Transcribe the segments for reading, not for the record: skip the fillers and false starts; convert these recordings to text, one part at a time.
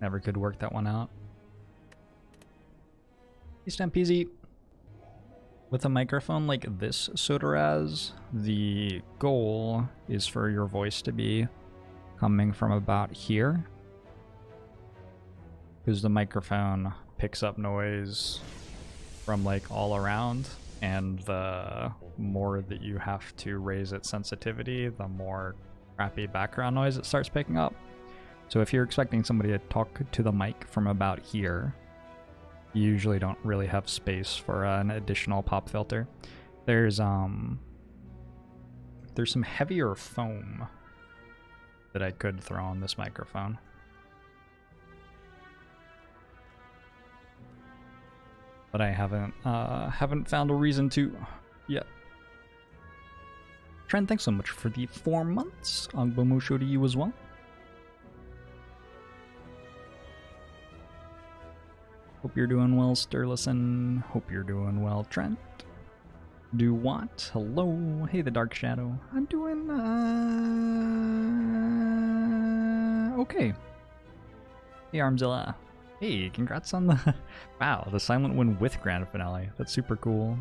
Never could work that one out. East peasy. With a microphone like this, Sodaraz, the goal is for your voice to be coming from about here. Because the microphone picks up noise from like all around, and the more that you have to raise its sensitivity, the more crappy background noise it starts picking up. So if you're expecting somebody to talk to the mic from about here, you usually don't really have space for an additional pop filter. There's some heavier foam that I could throw on this microphone. But I haven't found a reason to yet. Trent, thanks so much for the 4 months. Agbomusho to you as well. Hope you're doing well, Sturluson. Hope you're doing well, Trent. Do what? Hello. Hey, the Dark Shadow. I'm doing, okay. Hey, Armzilla. Hey, congrats on the... Wow, the silent win with Grand Finale. That's super cool.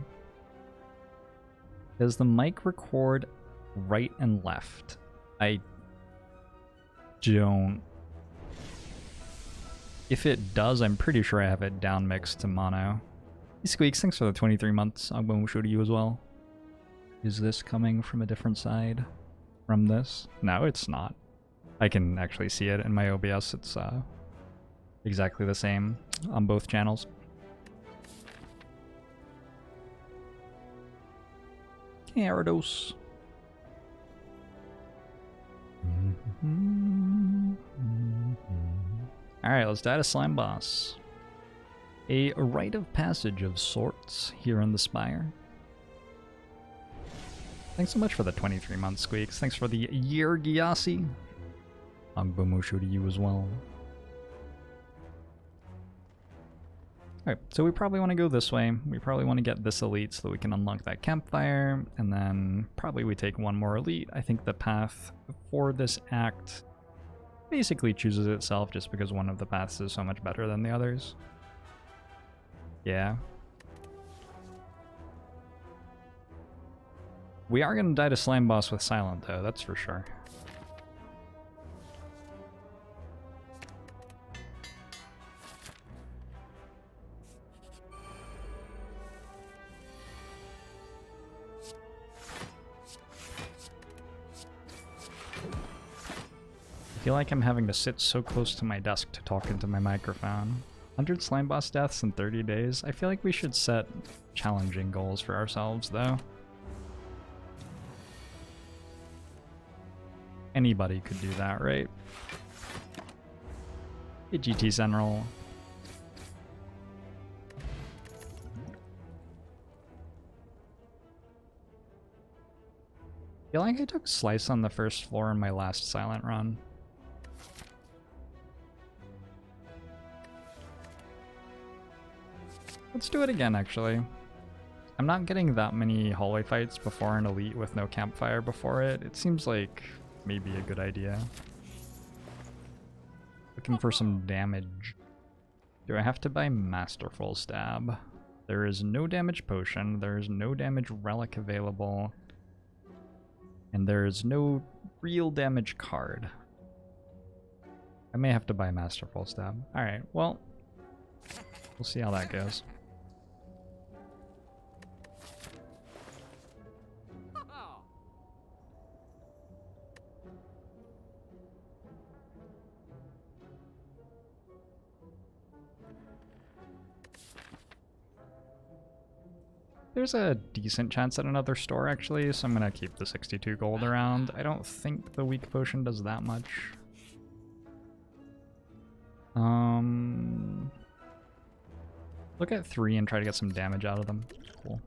Does the mic record right and left? I don't... If it does, I'm pretty sure I have it down mixed to mono. Hey Squeaks, thanks for the 23 months. Agbomusho to you as well. Is this coming from a different side from this? No, it's not. I can actually see it in my OBS. It's exactly the same on both channels. Hey, Arados. Alright, let's die to Slime Boss. A rite of passage of sorts here in the Spire. Thanks so much for the 23 months, Squeaks. Thanks for the year, Gyasi. Agbomusho to you as well. Alright, so we probably want to go this way. We probably want to get this elite so that we can unlock that campfire, and then probably we take one more elite. I think the path for this act basically chooses itself just because one of the paths is so much better than the others. Yeah. We are going to die to Slime Boss with Silent though, that's for sure. I feel like I'm having to sit so close to my desk to talk into my microphone. 100 Slime Boss deaths in 30 days? I feel like we should set challenging goals for ourselves, though. Anybody could do that, right? Hey, GT Central. I feel like I took Slice on the first floor in my last Silent run. Let's do it again, actually. I'm not getting that many hallway fights before an elite with no campfire before it. It seems like maybe a good idea. Looking for some damage. Do I have to buy Masterful Stab? There is no damage potion, there is no damage relic available, and there is no real damage card. I may have to buy Masterful Stab. Alright, well, we'll see how that goes. There's a decent chance at another store, actually, so I'm gonna keep the 62 gold around. I don't think the weak potion does that much. Look at 3 and try to get some damage out of them. Cool.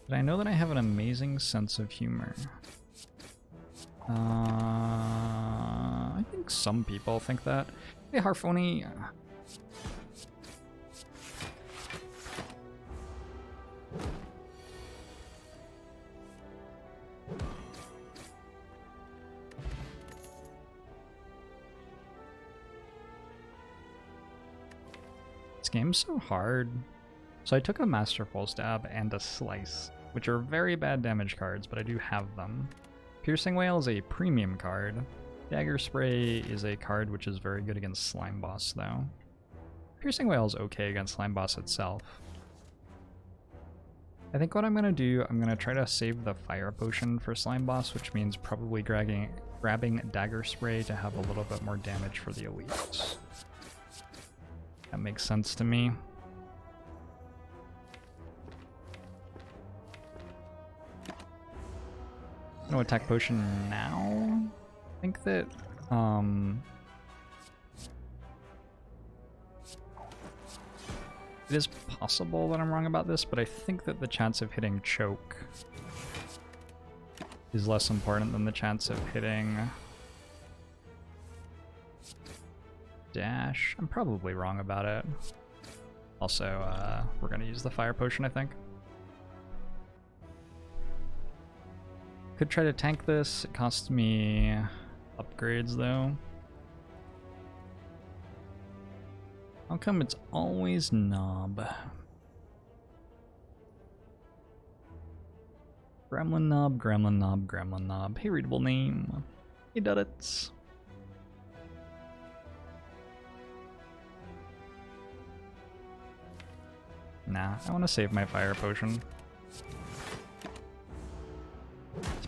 But I know that I have an amazing sense of humor. I think some people think that. Hey, Harfoni. This game's so hard. So I took a Masterful Stab and a Slice, which are very bad damage cards, but I do have them. Piercing Wail is a premium card. Dagger Spray is a card which is very good against Slime Boss, though. Piercing Wail is okay against Slime Boss itself. I think what I'm going to do, I'm going to try to save the Fire Potion for Slime Boss, which means probably grabbing Dagger Spray to have a little bit more damage for the elites. That makes sense to me. No attack potion now. I think that it is possible that I'm wrong about this, but I think that the chance of hitting choke is less important than the chance of hitting dash. I'm probably wrong about it. Also, we're gonna use the fire potion, I think. Could try to tank this. It costs me upgrades though. How come it's always Knob? Gremlin Knob, Gremlin Knob, Gremlin Knob. Hey, readable name. Hey, Duddits. Nah, I want to save my fire potion.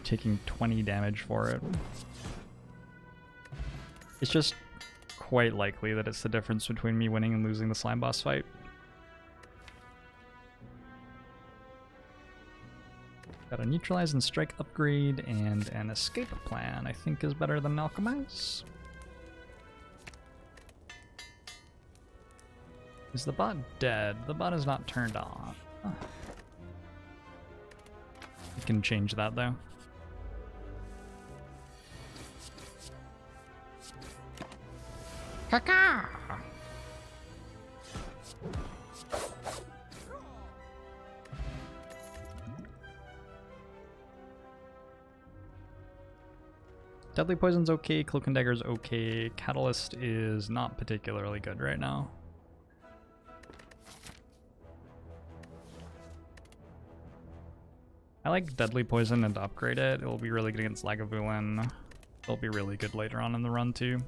Taking 20 damage for it. It's just quite likely that it's the difference between me winning and losing the slime boss fight. Got a neutralize and strike upgrade and an escape plan I think is better than alchemize. Is the bot dead? The bot is not turned on. You can change that though. Kaka! Deadly Poison's okay, Cloak and Dagger's okay, Catalyst is not particularly good right now. I like Deadly Poison and to upgrade it. It will be really good against Lagavulin. It'll be really good later on in the run too.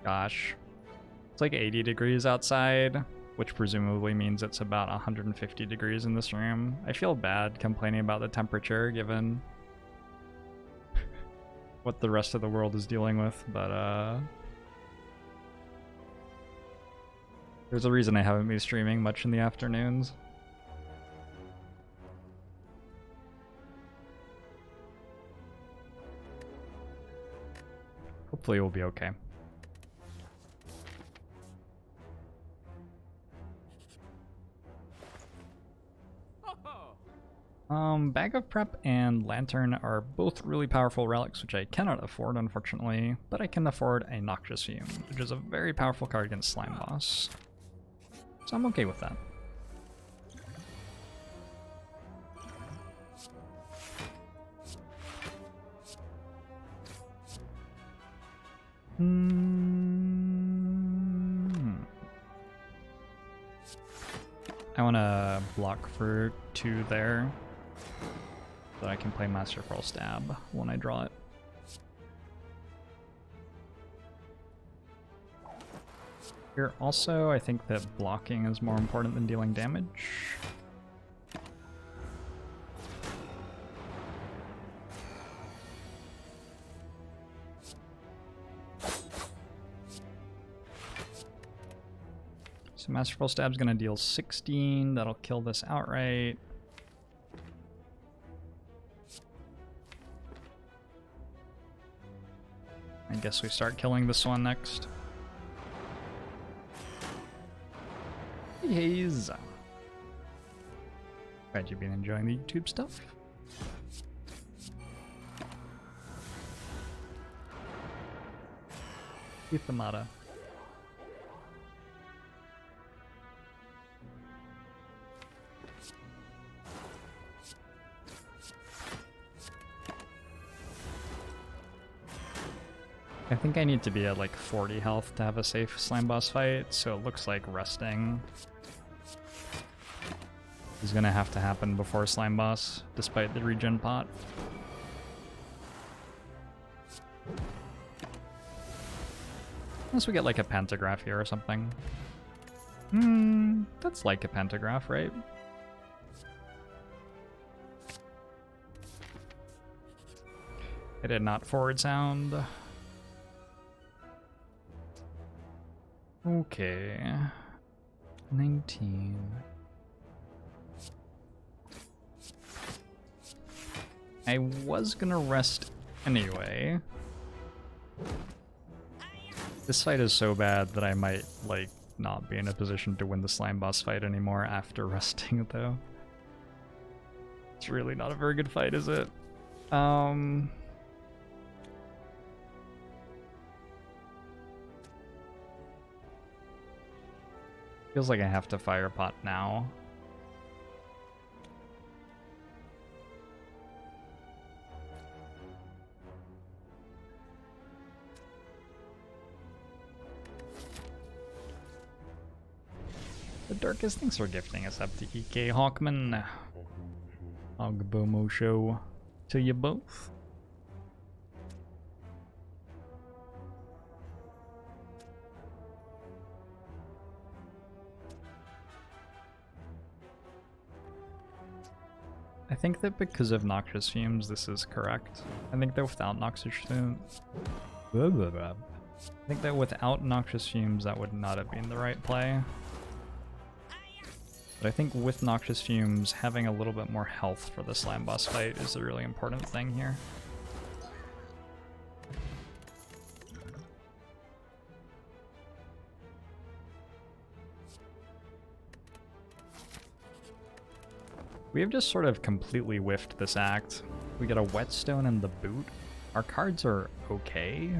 Gosh. It's like 80 degrees outside, which presumably means it's about 150 degrees in this room. I feel bad complaining about the temperature given what the rest of the world is dealing with, but there's a reason I haven't been streaming much in the afternoons. Hopefully we'll be okay. Bag of Prep and Lantern are both really powerful relics, which I cannot afford, unfortunately, but I can afford a Noxious Fume, which is a very powerful card against Slime Boss. So I'm okay with that. I want to block for 2 there, so that I can play Masterful Stab when I draw it. Here also, I think that blocking is more important than dealing damage. So Masterful Stab's gonna deal 16, that'll kill this outright. I guess we start killing this one next. Hey, Haze. Glad you've been enjoying the YouTube stuff. Ithamata. I think I need to be at like 40 health to have a safe slime boss fight, so it looks like resting is gonna have to happen before slime boss, despite the regen pot. Unless we get like a pentagraph here or something. That's like a pentagraph, right? I did not forward sound. Okay. 19. I was gonna rest anyway. This fight is so bad that I might, like, not be in a position to win the slime boss fight anymore after resting, though. It's really not a very good fight, is it? Feels like I have to fire pot now. The darkest things for gifting us up to EK Hawkman. Ogbomo show to you both. I think that because of noxious fumes, this is correct. I think that without noxious fumes, that would not have been the right play. But I think with noxious fumes, having a little bit more health for the slime boss fight is a really important thing here. We have just sort of completely whiffed this act. We get a whetstone in the boot. Our cards are okay.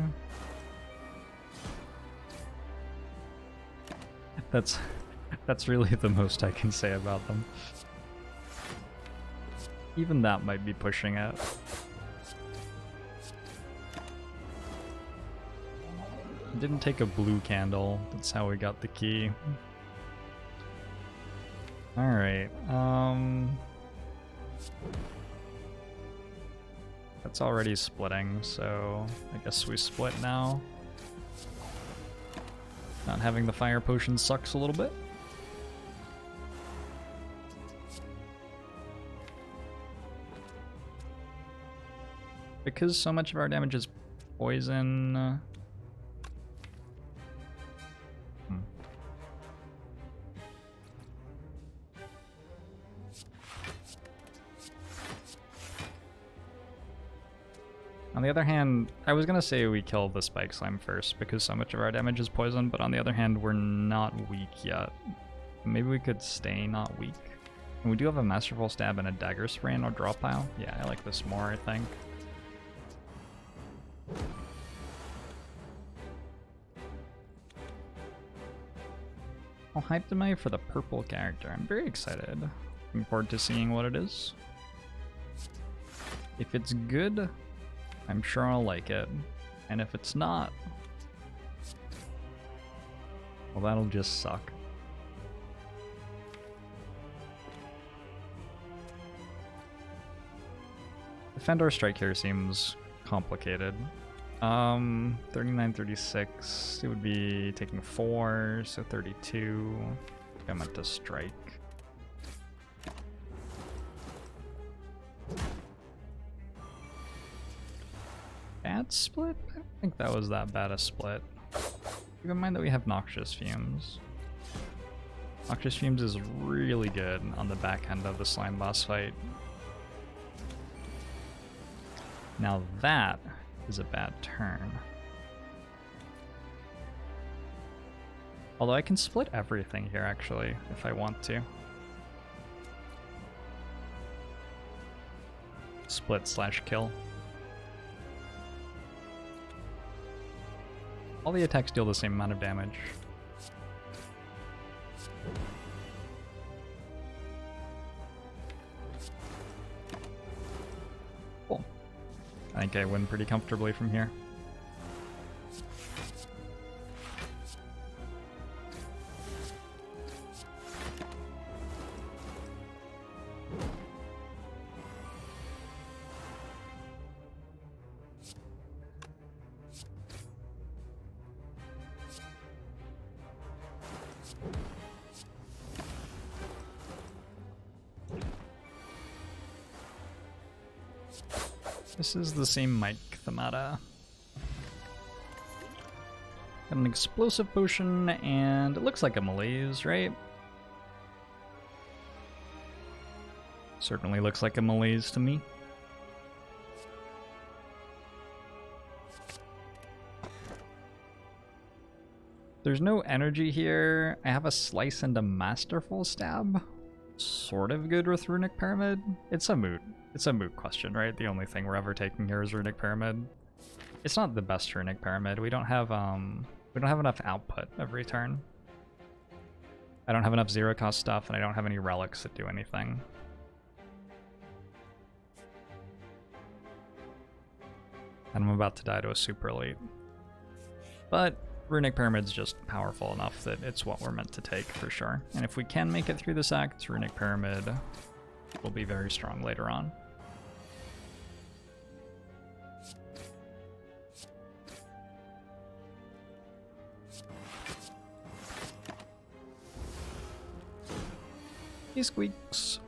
That's really the most I can say about them. Even that might be pushing it. Didn't take a blue candle. That's how we got the key. Alright, that's already splitting, so I guess we split now. Not having the fire potion sucks a little bit. Because so much of our damage is poison... On the other hand, I was gonna say we kill the spike slime first because so much of our damage is poison, but on the other hand, we're not weak yet. Maybe we could stay not weak. And we do have a masterful stab and a dagger spray in our draw pile. Yeah, I like this more, I think. How hyped am I for the purple character? I'm very excited. Looking forward to seeing what it is. If it's good, I'm sure I'll like it. And if it's not, well, that'll just suck. The Fendor strike here seems complicated. 39, 36, it would be taking 4, so 32. I meant to strike. Bad split? I don't think that was that bad a split. Keep in mind that we have Noxious Fumes. Noxious Fumes is really good on the back end of the slime boss fight. Now that is a bad turn. Although I can split everything here actually, if I want to. Split/kill. All the attacks deal the same amount of damage. Cool. I think I win pretty comfortably from here. This is the same Mike Themata. Got an explosive potion, and it looks like a malaise, right? Certainly looks like a malaise to me. There's no energy here. I have a slice and a masterful stab. Sort of good with Runic Pyramid. It's a moot question, right? The only thing we're ever taking here is Runic Pyramid. It's not the best Runic Pyramid. We don't have enough output every turn. I don't have enough zero cost stuff, and I don't have any relics that do anything. And I'm about to die to a super elite. But Runic Pyramid's just powerful enough that it's what we're meant to take for sure. And if we can make it through this act, Runic Pyramid will be very strong later on. He squeaks.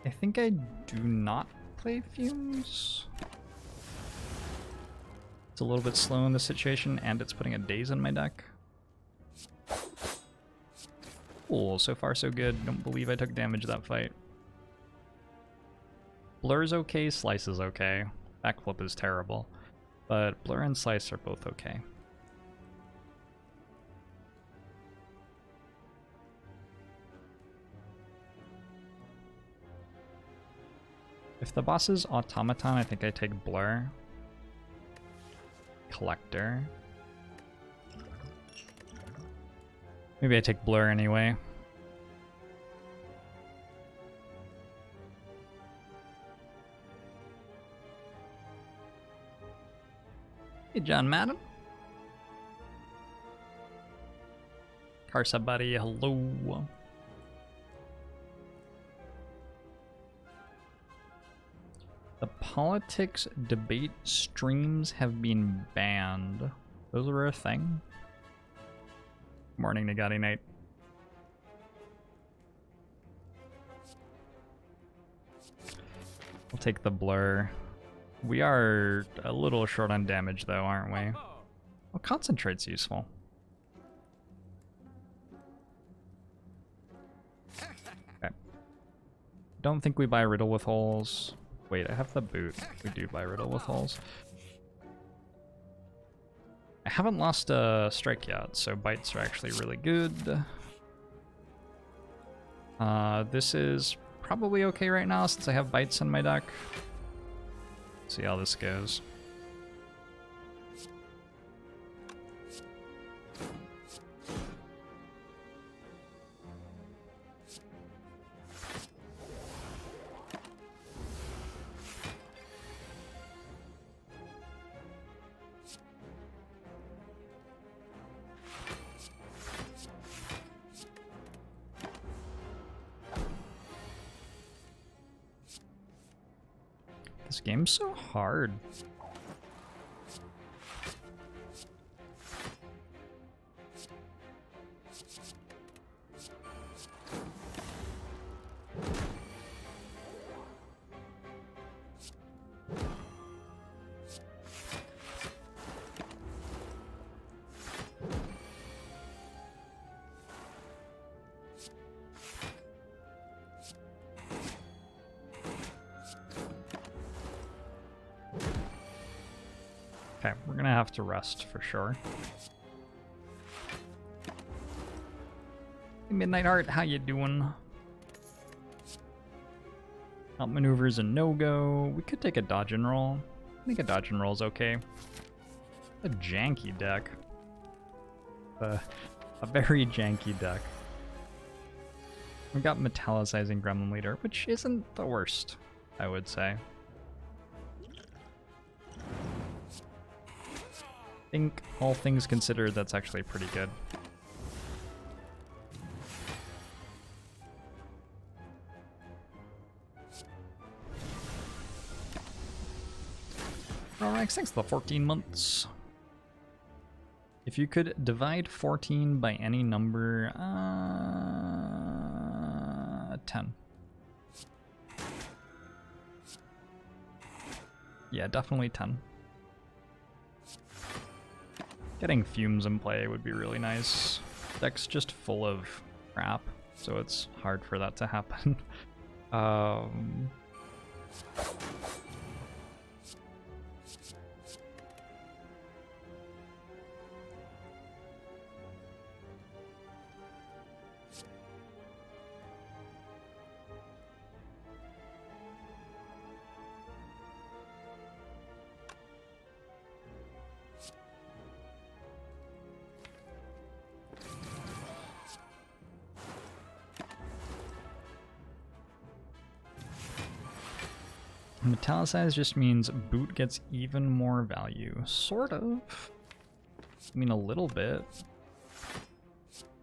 I think I do not play Fumes. It's a little bit slow in this situation, and it's putting a Daze in my deck. Cool, so far so good. Don't believe I took damage that fight. Blur's okay, Slice is okay. Backflip is terrible. But Blur and Slice are both okay. If the boss is Automaton, I think I take Blur. Collector. Maybe I take Blur anyway. Hey, John Madden. Karsa buddy, hello. The politics debate streams have been banned. Those were a thing? Morning, Nagati Knight. I'll take the Blur. We are a little short on damage though, aren't we? Well, Concentrate's useful. Okay. Don't think we buy Riddle with holes. Wait, I have the boot. We do buy Riddle with holes. I haven't lost a strike yet, so bites are actually really good. This is probably okay right now since I have bites in my deck. See how this goes. This game's so hard. Okay, we're gonna have to rest for sure. Hey, Midnight Heart, how you doing? Outmaneuver is a no-go. We could take a dodge and roll. I think a dodge and roll is okay. A janky deck. A very janky deck. We've got Metallicizing Gremlin Leader, which isn't the worst, I would say. think all things considered, that's actually pretty good. Alright, thanks for the 14 months. If you could divide 14 by any number, 10. Yeah, definitely 10. Getting fumes in play would be really nice. Deck's just full of crap, so it's hard for that to happen. Metallicize just means boot gets even more value. Sort of. I mean, a little bit.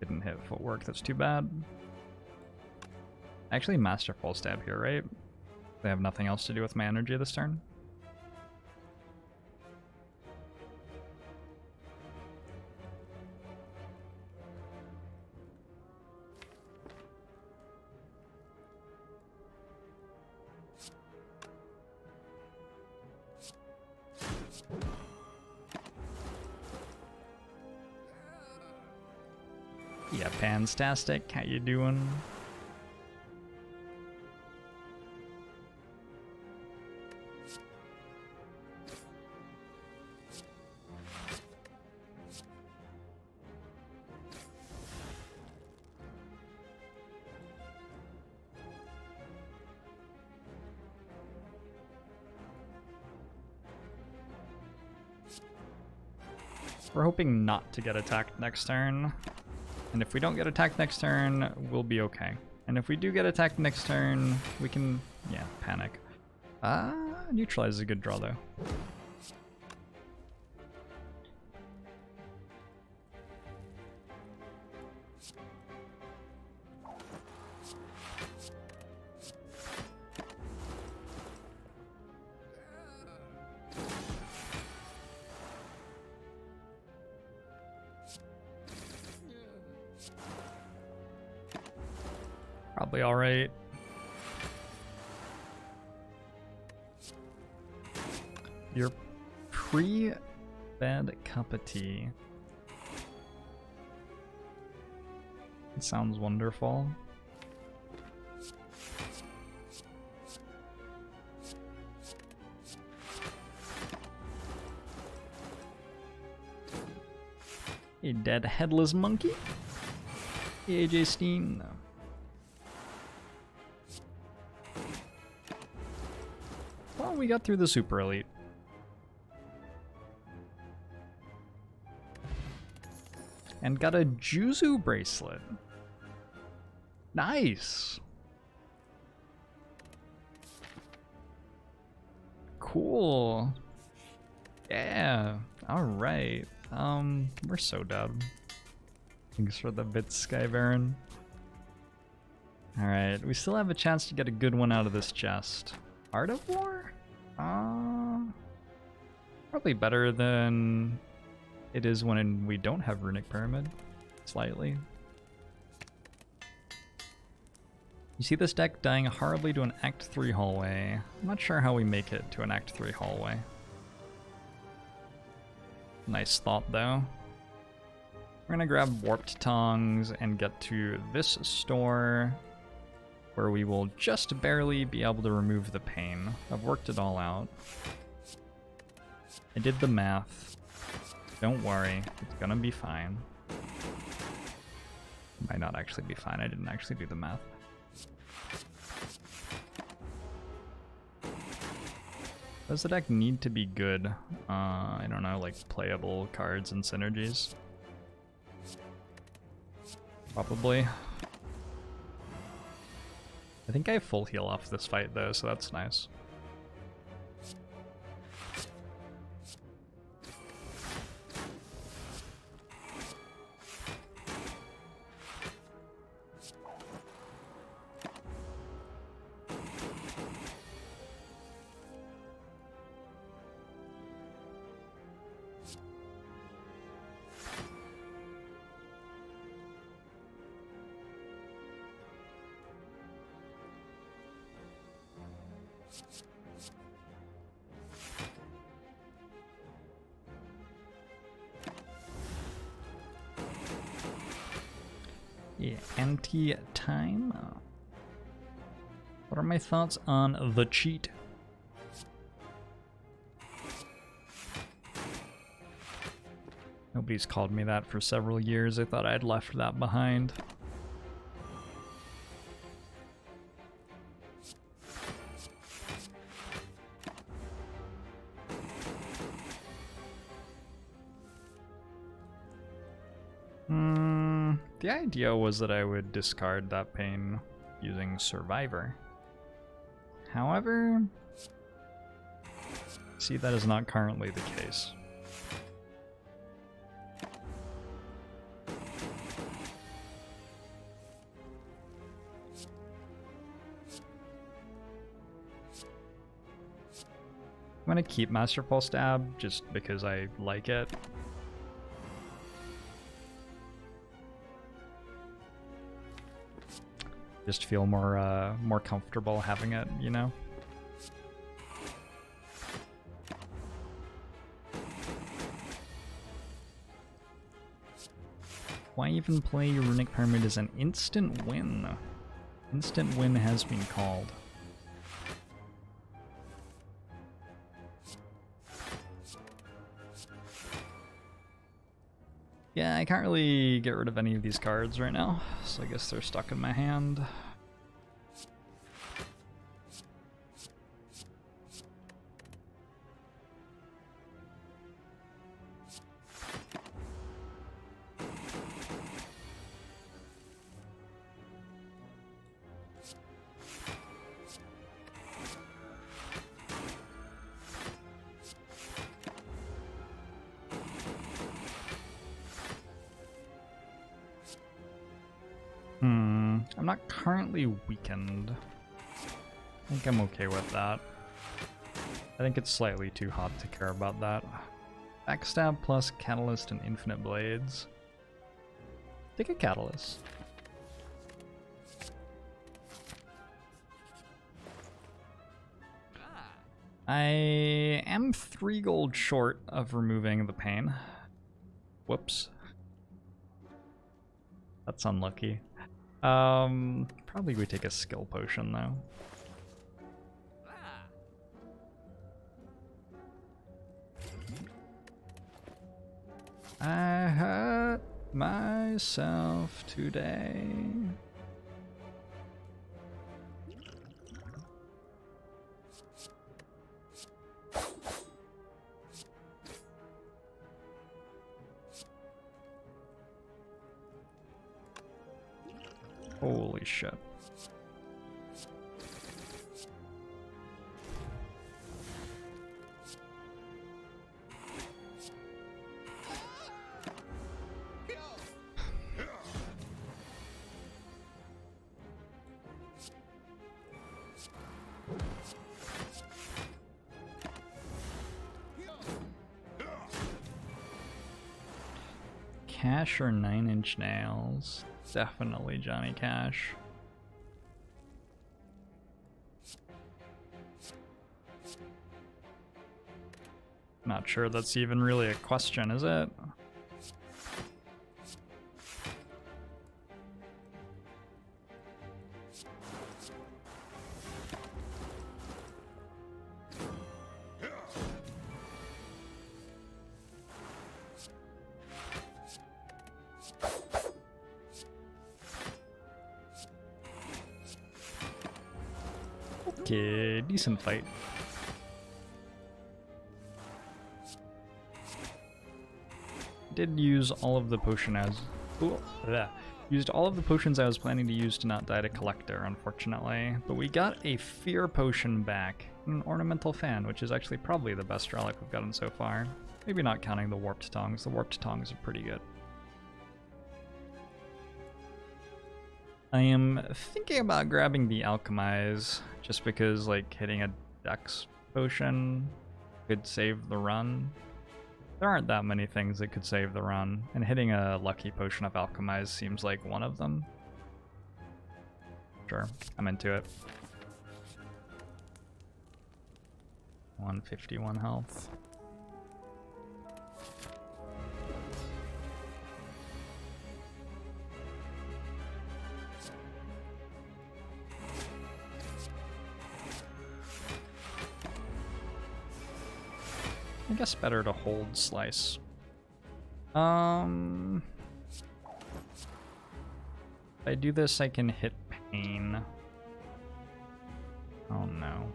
Didn't hit footwork, that's too bad. Actually, Masterful Stab here, right? They have nothing else to do with my energy this turn. Yeah, Panstastic, how you doing? We're hoping not to get attacked next turn. And if we don't get attacked next turn, we'll be okay. And if we do get attacked next turn, we can, yeah, panic. Neutralize is a good draw though. Probably alright. Your pre-bed cup of tea. It sounds wonderful. A dead headless monkey? Hey, AJ Steen. Well, we got through the super elite. And got a Juzu bracelet. Nice. Cool. Yeah. All right. We're so dumb. Thanks for the bits, Skybaron. All right, we still have a chance to get a good one out of this chest. Art of War? Probably better than it is when we don't have Runic Pyramid. Slightly. You see this deck dying horribly to an Act 3 hallway. I'm not sure how we make it to an Act 3 hallway. Nice thought, though. We're gonna grab Warped Tongues and get to this store, where we will just barely be able to remove the pain. I've worked it all out. I did the math. Don't worry, it's gonna be fine. Might not actually be fine, I didn't actually do the math. Does the deck need to be good? I don't know, like playable cards and synergies? Probably. I think I full heal off this fight though, so that's nice. Yeah, anti-time. What are my thoughts on the cheat? Nobody's called me that for several years. I thought I'd left that behind. The idea was that I would discard that pain using Survivor. However, see, that is not currently the case. I'm gonna keep Masterful Stab just because I like it. Just feel more comfortable having it, you know? Why even play Runic Pyramid as an instant win? Instant win has been called. Yeah, I can't really get rid of any of these cards right now, so I guess they're stuck in my hand. I'm not currently weakened. I think I'm okay with that. I think it's slightly too hot to care about that. Backstab plus Catalyst and Infinite Blades. Take a Catalyst. I am 3 gold short of removing the pain. Whoops. That's unlucky. Probably we take a skill potion though. I hurt myself today. Holy shit. Cash or 9-inch nails? Definitely Johnny Cash. Not sure that's even really a question, is it? Okay, decent fight. Did use all of the potion as used all of the potions I was planning to use to not die to Collector, unfortunately. But we got a Fear Potion back, an Ornamental Fan, which is actually probably the best relic we've gotten so far. Maybe not counting the Warped Tongs. The Warped Tongs are pretty good. I am thinking about grabbing the Alchemize, just because like hitting a Dex potion could save the run. There aren't that many things that could save the run, and hitting a lucky potion of Alchemize seems like one of them. Sure, I'm into it. 151 health. I guess better to hold slice. If I do this, I can hit pain. Oh no.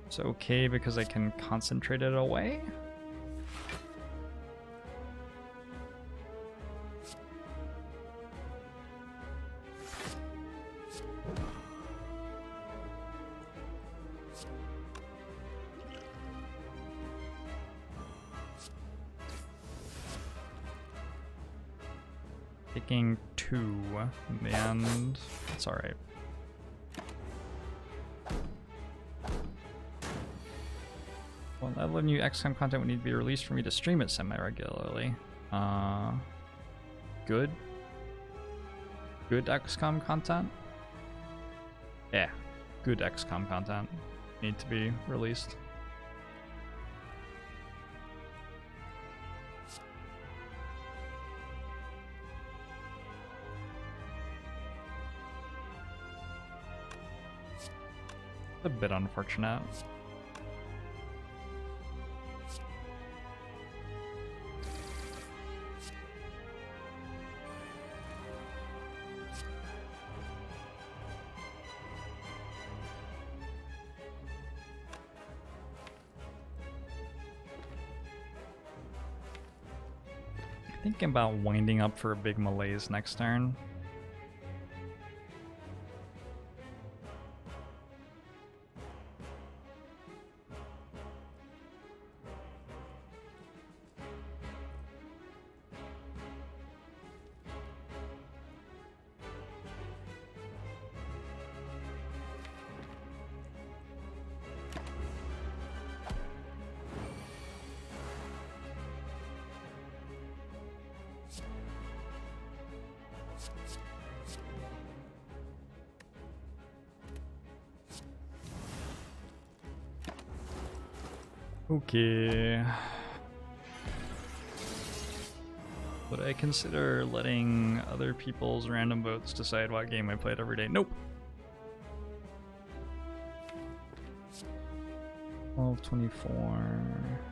It's okay because I can concentrate it away. Taking 2, and it's alright. Well, that new XCOM content would need to be released for me to stream it semi-regularly. Good? Good XCOM content? Yeah, good XCOM content need to be released. A bit unfortunate. Thinking about winding up for a big malaise next turn. Okay. Would I consider letting other people's random votes decide what game I played every day? Nope. 1224.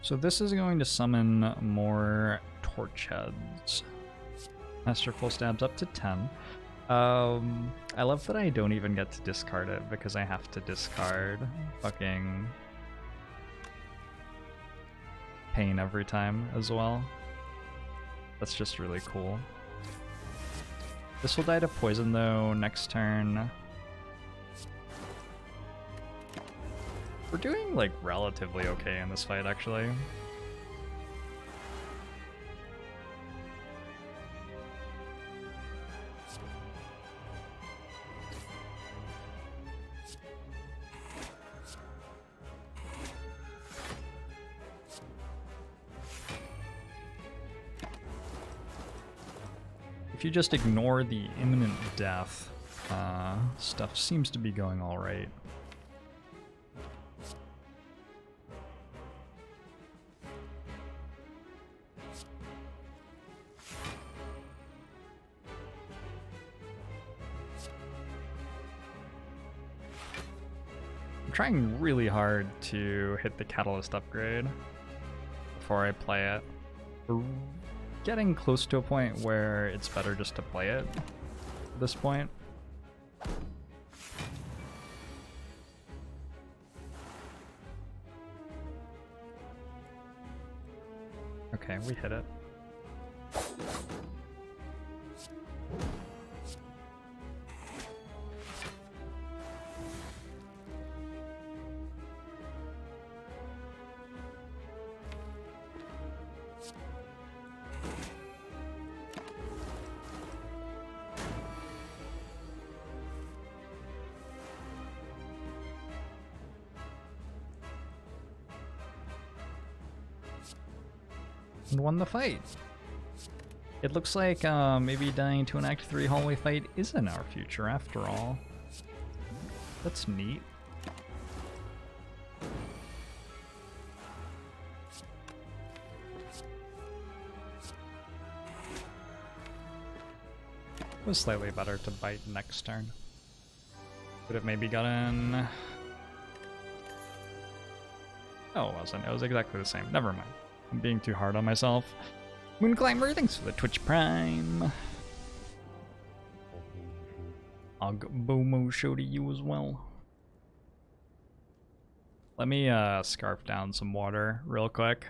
So this is going to summon more torch heads. Masterful stabs up to 10. I love that I don't even get to discard it because I have to discard fucking pain every time as well. That's just really cool. This will die to poison though next turn. We're doing like relatively okay in this fight actually. If you just ignore the imminent death, stuff seems to be going all right. I'm trying really hard to hit the catalyst upgrade before I play it. We're getting close to a point where it's better just to play it at this point. Okay, we hit it. and won the fight. It looks like maybe dying to an Act 3 hallway fight is in our future after all. That's neat. It was slightly better to bite next turn. Could have maybe gotten... Oh, it wasn't. It was exactly the same. Never mind. I'm being too hard on myself. Moonclimber, thanks for the Twitch Prime. Bomo show to you as well. Let me scarf down some water real quick.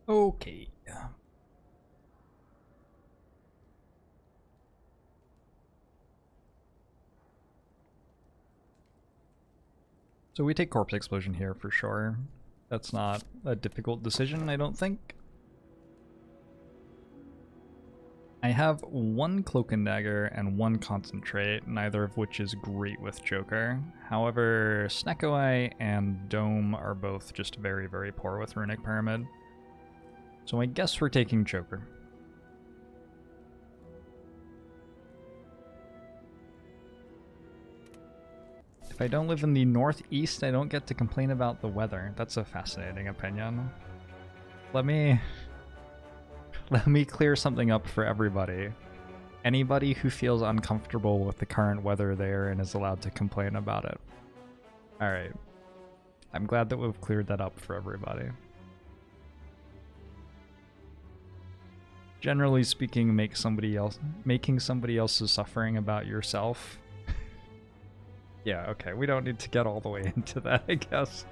Okay. So we take Corpse Explosion here for sure. That's not a difficult decision, I don't think. I have one Cloak and Dagger and one Concentrate, neither of which is great with Joker. However, Snecko Eye and Dome are both just very, very poor with Runic Pyramid. So I guess we're taking Joker. If I don't live in the northeast, I don't get to complain about the weather. That's a fascinating opinion. Let me clear something up for everybody. Anybody who feels uncomfortable with the current weather they are in is allowed to complain about it. Alright. I'm glad that we've cleared that up for everybody. Generally speaking, making somebody else's suffering about yourself. Yeah, okay, we don't need to get all the way into that, I guess.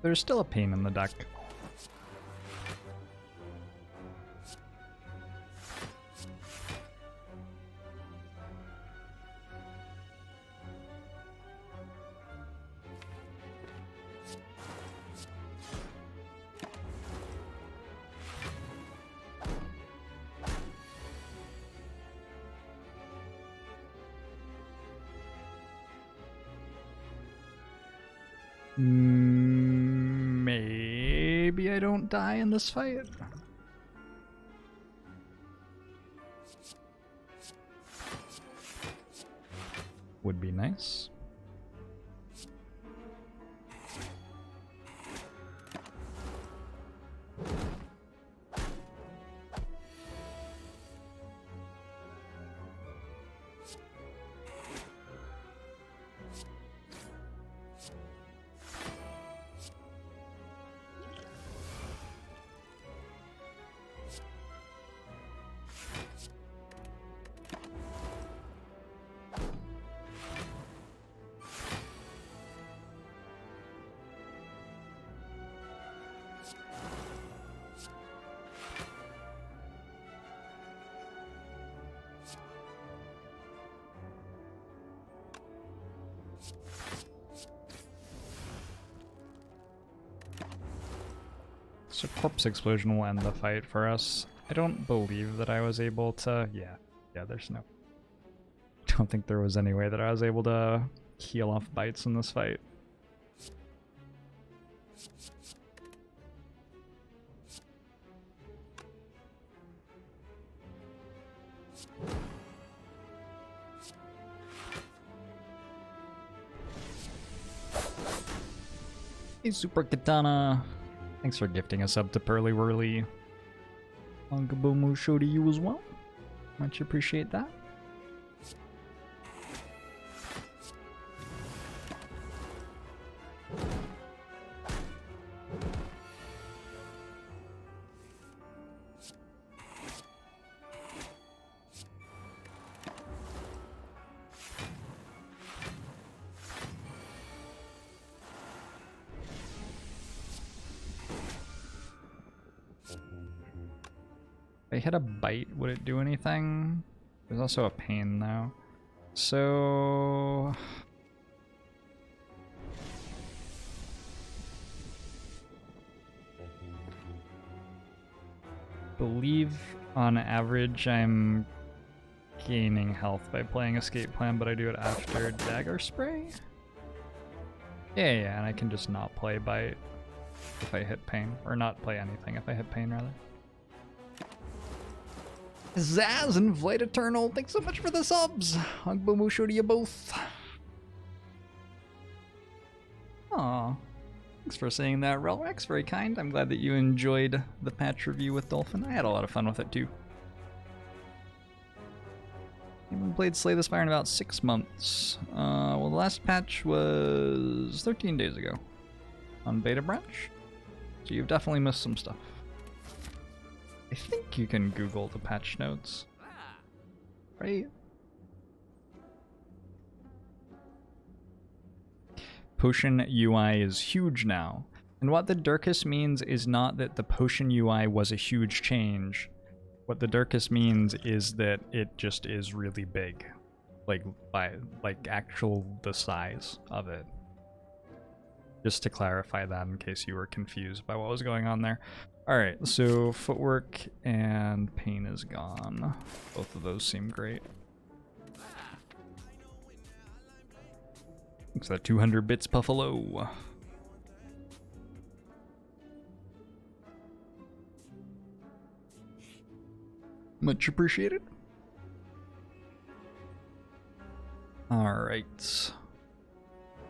There's still a pain in the deck. Maybe I don't die in this fight. Would be nice. So Corpse Explosion will end the fight for us. I don't believe that I was able to... Yeah, there's no... I don't think there was any way that I was able to heal off bites in this fight. Hey, Super Katana. Thanks for gifting us up to Pearly Whirly. Angabomu show to you as well. Much appreciate that. If I hit a bite, would it do anything? There's also a pain though. So... believe on average I'm gaining health by playing Escape Plan, but I do it after Dagger Spray? Yeah, and I can just not play Bite if I hit Pain. Or not play anything if I hit Pain, rather. Zaz and Flight Eternal, thanks so much for the subs! Hugbomusho to you both. Aw. Thanks for saying that, Relrex. Very kind. I'm glad that you enjoyed the patch review with Dolphin. I had a lot of fun with it too. I haven't played Slay the Spire in about 6 months. Well, the last patch was 13 days ago on Beta Branch. So you've definitely missed some stuff. I think you can Google the patch notes. Right? Potion UI is huge now. And what the Durkis means is not that the Potion UI was a huge change. What the Durkis means is that it just is really big. Like, the size of it. Just to clarify that in case you were confused by what was going on there. Alright, so footwork and pain is gone. Both of those seem great. Thanks for that 200 bits, Buffalo. Much appreciated. Alright.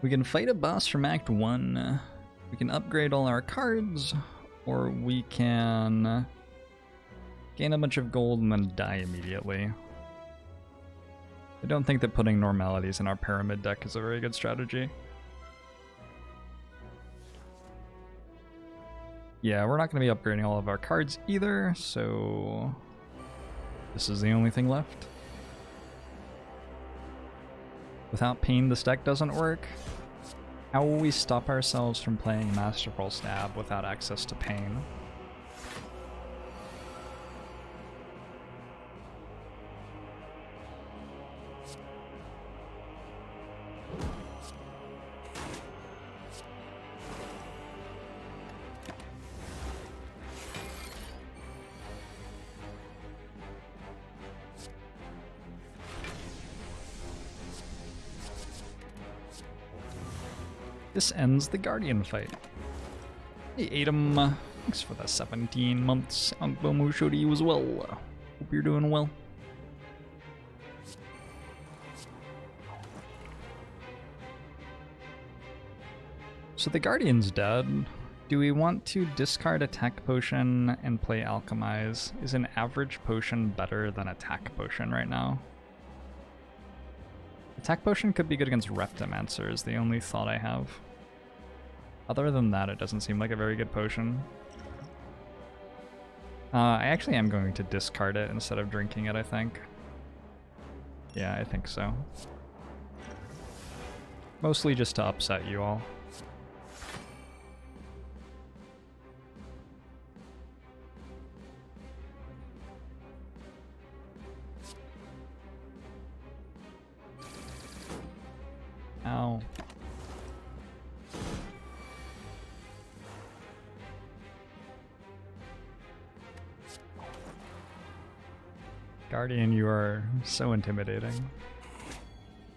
We can fight a boss from Act 1. We can upgrade all our cards. Or we can gain a bunch of gold and then die immediately. I don't think that putting normalities in our pyramid deck is a very good strategy. Yeah, we're not going to be upgrading all of our cards either, so this is the only thing left. Without pain, this deck doesn't work. How will we stop ourselves from playing Masterful Stab without access to pain? This ends the Guardian fight. Hey, Adam, thanks for the 17 months. Angbomusho to you as well. Hope you're doing well. So the Guardian's dead. Do we want to discard Attack Potion and play Alchemize? Is an average potion better than Attack Potion right now? Attack Potion could be good against Reptomancer is the only thought I have. Other than that, it doesn't seem like a very good potion. I actually am going to discard it instead of drinking it, I think. Yeah, I think so. Mostly just to upset you all. Ow. Guardian, you are so intimidating.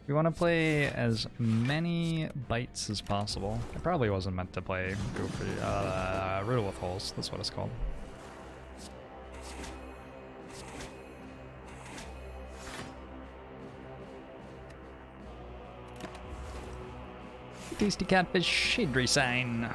We want to play as many bites as possible. It probably wasn't meant to play Riddle with Holes, that's what it's called. Tasty Catfish, Shade Sign.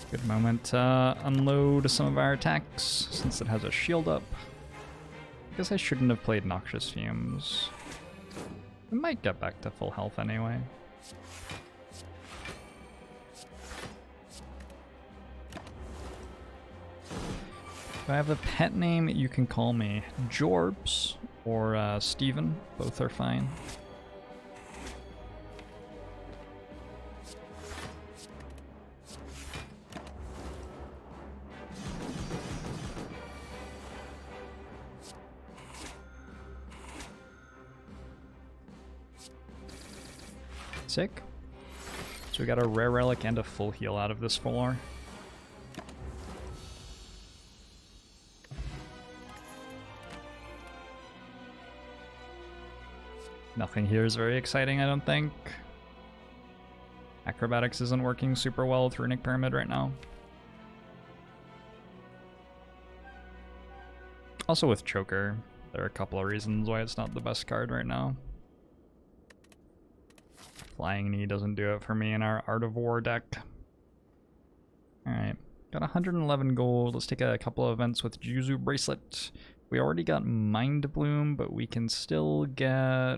Good moment to unload some of our attacks, since it has a shield up. I guess I shouldn't have played Noxious Fumes. We might get back to full health anyway. If I have a pet name, you can call me Jorbs or Steven. Both are fine. Sick. So we got a rare relic and a full heal out of this floor. Nothing here is very exciting, I don't think. Acrobatics isn't working super well with Runic Pyramid right now. Also with Choker, there are a couple of reasons why it's not the best card right now. Flying Knee doesn't do it for me in our Art of War deck. Alright, got 111 gold. Let's take a couple of events with Juzu Bracelet. We already got Mind Bloom, but we can still get...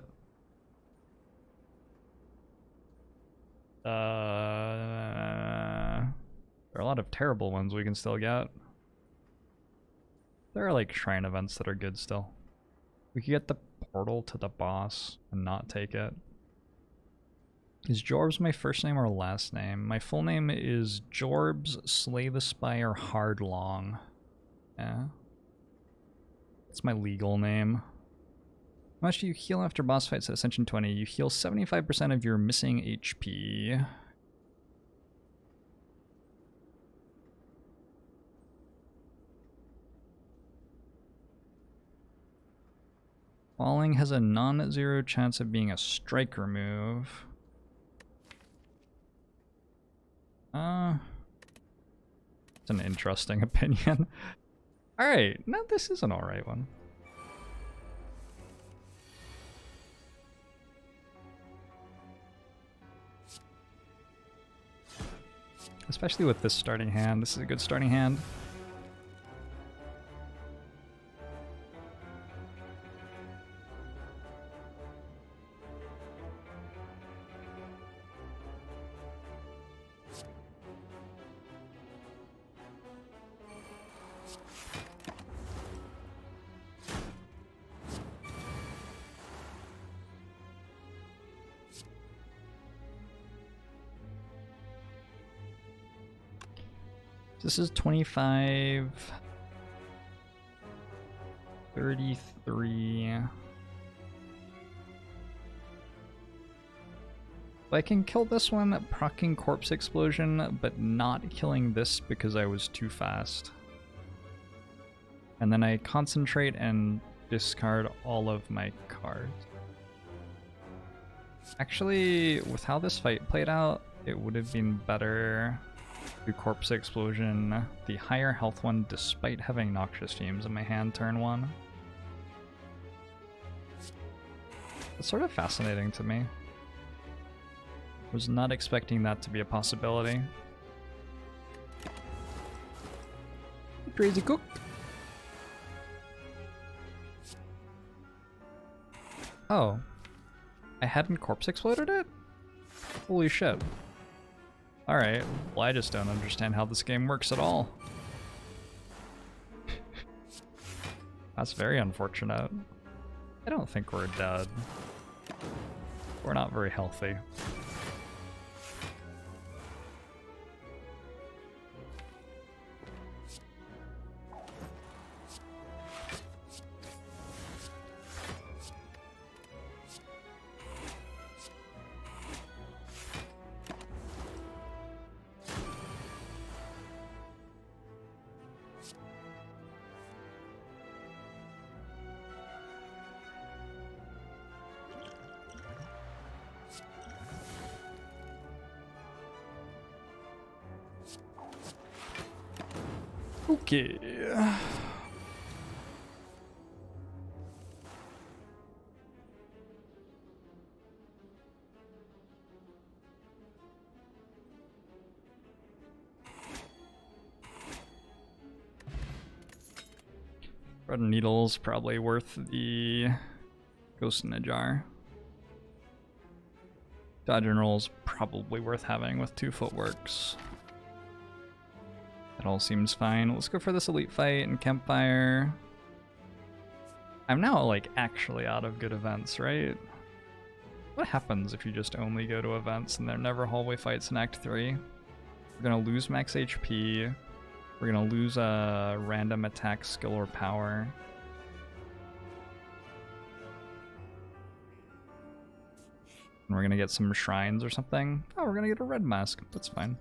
there are a lot of terrible ones we can still get. There are like shrine events that are good still. We could get the portal to the boss and not take it. Is Jorbs my first name or last name? My full name is Jorbs Slay the Spire Hardlong. Yeah. That's my legal name. How much do you heal after boss fights at Ascension 20? You heal 75% of your missing HP. Falling has a non-zero chance of being a striker move. It's an interesting opinion. Alright, no, this is an alright one. Especially with this starting hand. This is a good starting hand. This is 25, 33. I can kill this one, proccing Corpse Explosion, but not killing this because I was too fast. And then I concentrate and discard all of my cards. Actually, with how this fight played out, it would have been better to Corpse Explosion the higher health one despite having Noxious Fumes in my hand turn one. It's sort of fascinating to me. Was not expecting that to be a possibility. Crazy cook. Oh. I hadn't Corpse Exploded it? Holy shit. Alright, well I just don't understand how this game works at all. That's very unfortunate. I don't think we're dead. We're not very healthy. Okay. Red needle's probably worth the ghost in a jar. Dodge and roll's probably worth having with 2 footworks. That all seems fine. Let's go for this elite fight and campfire. I'm now like actually out of good events, right? What happens if you just only go to events and there are never hallway fights in Act 3? We're gonna lose max HP. We're gonna lose a random attack skill or power. And we're gonna get some shrines or something. Oh, we're gonna get a red mask. That's fine.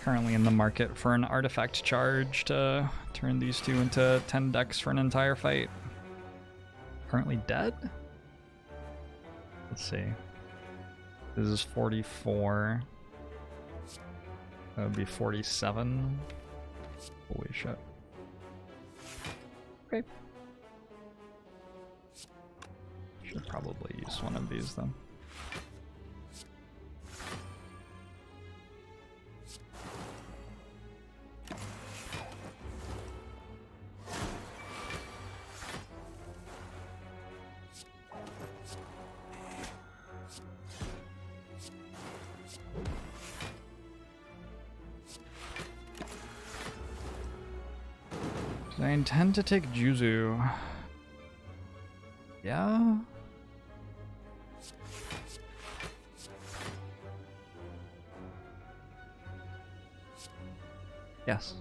Currently in the market for an artifact charge to turn these 2 into 10 decks for an entire fight. Currently dead? Let's see. This is 44. That would be 47. Holy shit. Okay. Should probably use one of these though. I intend to take Juzu. Yeah? Yes.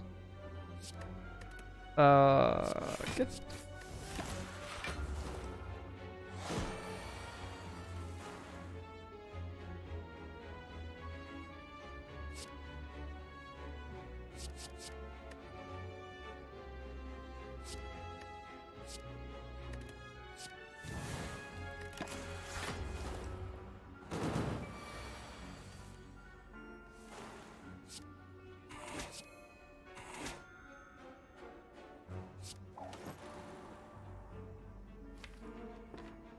Good.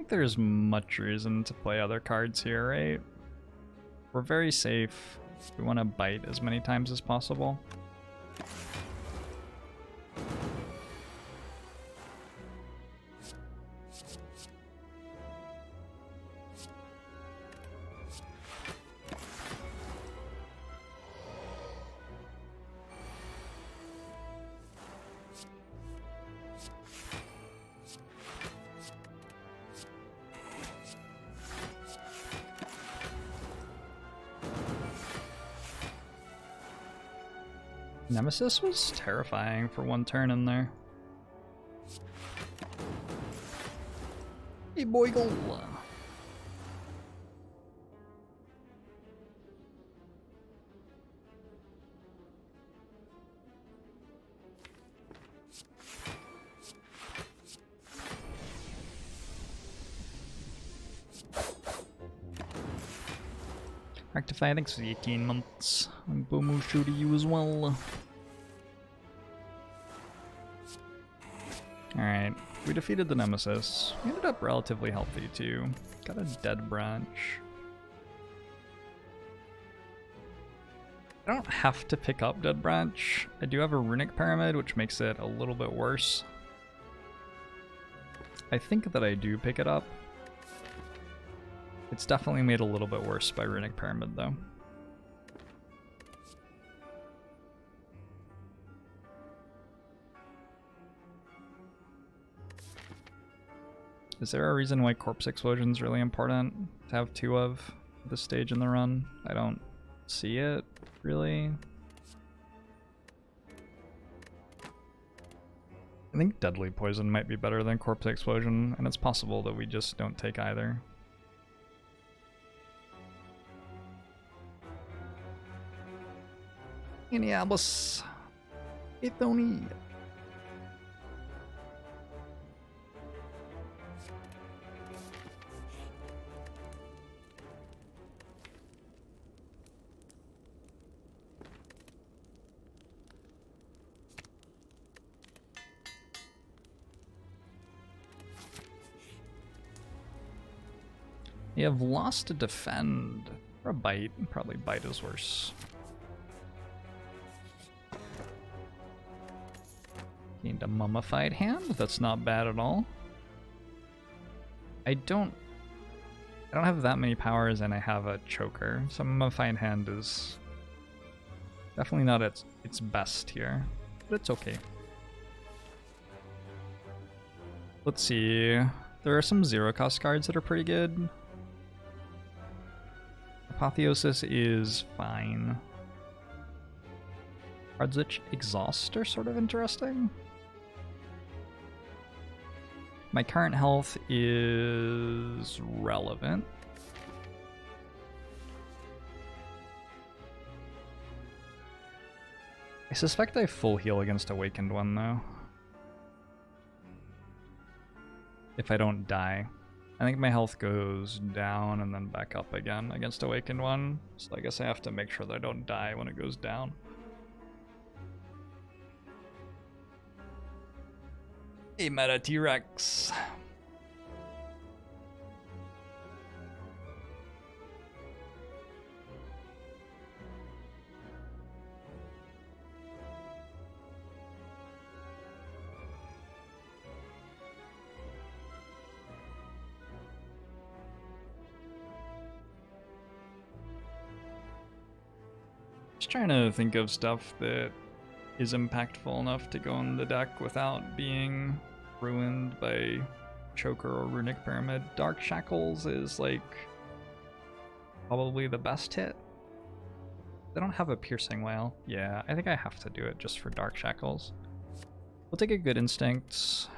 There's much reason to play other cards here, right? We're very safe. We want to bite as many times as possible. Nemesis was terrifying for one turn in there. Hey, boy, go. Rectify, thanks for the 18 months. And Bomu show to you as well. Alright, we defeated the Nemesis. We ended up relatively healthy too. Got a dead branch. I don't have to pick up Dead Branch. I do have a Runic Pyramid, which makes it a little bit worse. I think that I do pick it up. It's definitely made a little bit worse by Runic Pyramid, though. Is there a reason why Corpse Explosion is really important to have 2 of at this stage in the run? I don't see it, really. I think Deadly Poison might be better than Corpse Explosion, and it's possible that we just don't take either. Iniabus. Ithoni. You have lost to defend. Or a bite. Probably bite is worse. Gained a mummified hand. That's not bad at all. I don't have that many powers, and I have a choker. So mummified hand is definitely not its best here, but it's okay. Let's see. There are some zero cost cards that are pretty good. Apotheosis is fine. Cards which exhaust are sort of interesting. My current health is relevant. I suspect I full heal against Awakened One though. If I don't die. I think my health goes down and then back up again against Awakened One. So I guess I have to make sure that I don't die when it goes down. Hey, Meta T-Rex. Just trying to think of stuff that is impactful enough to go in the deck without being ruined by Choker or Runic Pyramid. Dark Shackles is like probably the best hit. They don't have a Piercing Wail. Yeah, I think I have to do it just for Dark Shackles. We'll take a Good Instinct.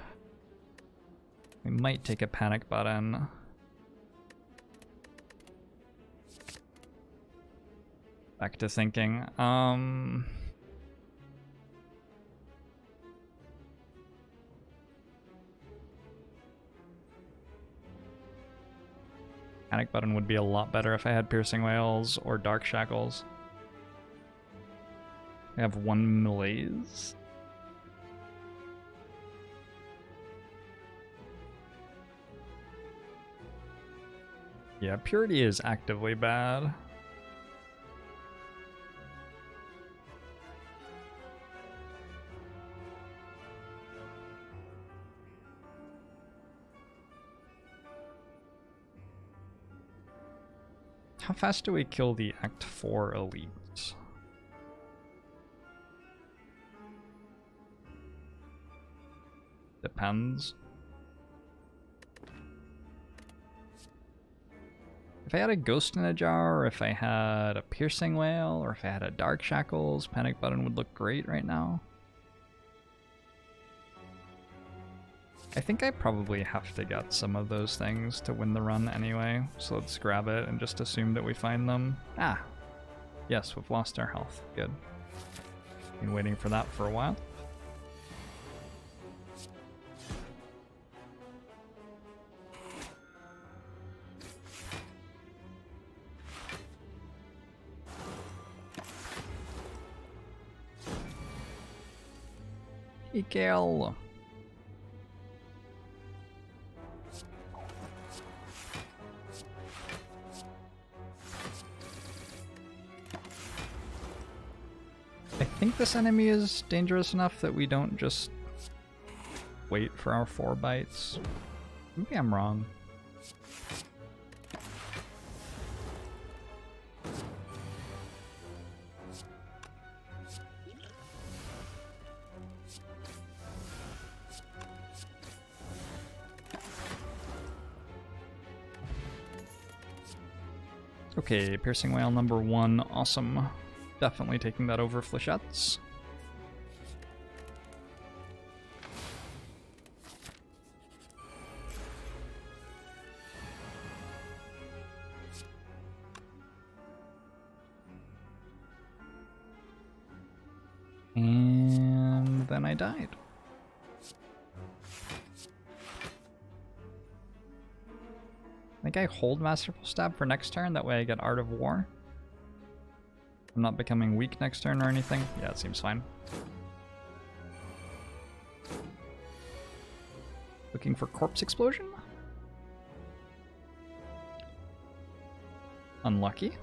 We might take a Panic Button. Back to thinking. Panic Button would be a lot better if I had Piercing Wails or Dark Shackles. I have one Malaise. Yeah, Purity is actively bad. How fast do we kill the Act 4 elites? Depends. If I had a Ghost in a Jar, or if I had a Piercing Wail, or if I had a Dark Shackles, Panic Button would look great right now. I think I probably have to get some of those things to win the run anyway, so let's grab it and just assume that we find them. Ah! Yes, we've lost our health. Good. Been waiting for that for a while. Hey, Gale! I think this enemy is dangerous enough that we don't just wait for our 4 bites. Maybe I'm wrong. Okay, Piercing Wail number 1, awesome. Definitely taking that over Flechettes. then I died. I think I hold Masterful Stab for next turn, that way I get Art of War. I'm not becoming weak next turn or anything. Yeah, it seems fine. Looking for Corpse Explosion? Unlucky.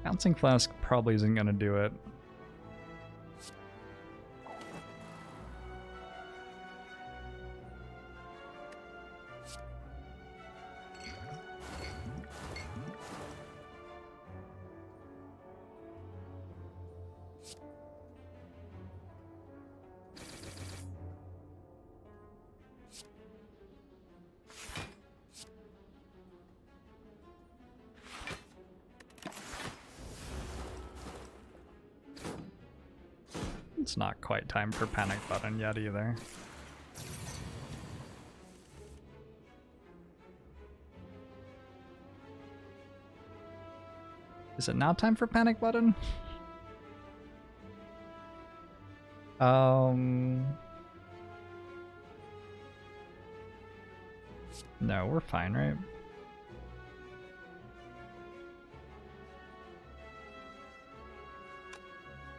Bouncing Flask probably isn't going to do it. It's not quite time for Panic Button yet either. Is it now time for Panic Button? No, we're fine, right?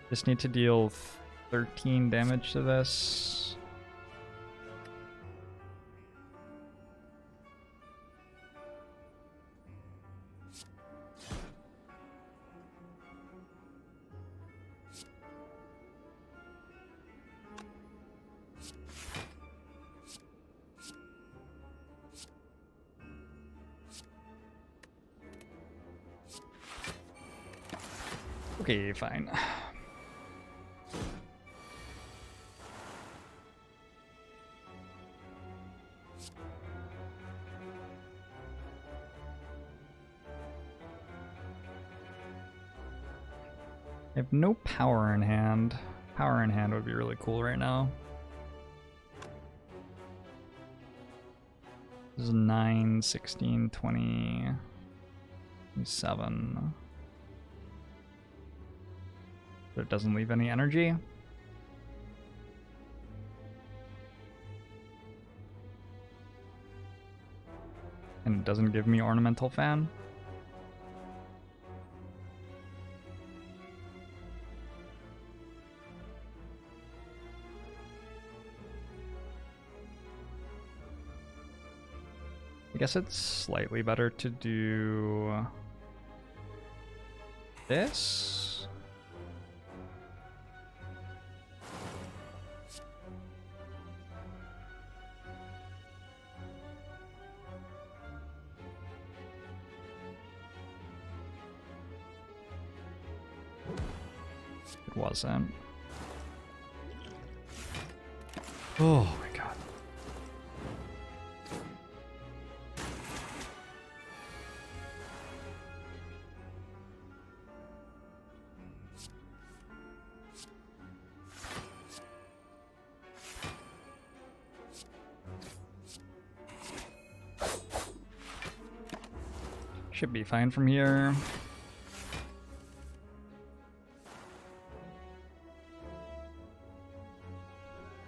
Just need to deal 13 damage to this. Okay, fine. I have no power in hand. Power in hand would be really cool right now. This is 9, 16, 20, 27. But it doesn't leave any energy. And it doesn't give me Ornamental Fan. I guess it's slightly better to do this. It wasn't. Oh my god. Should be fine from here.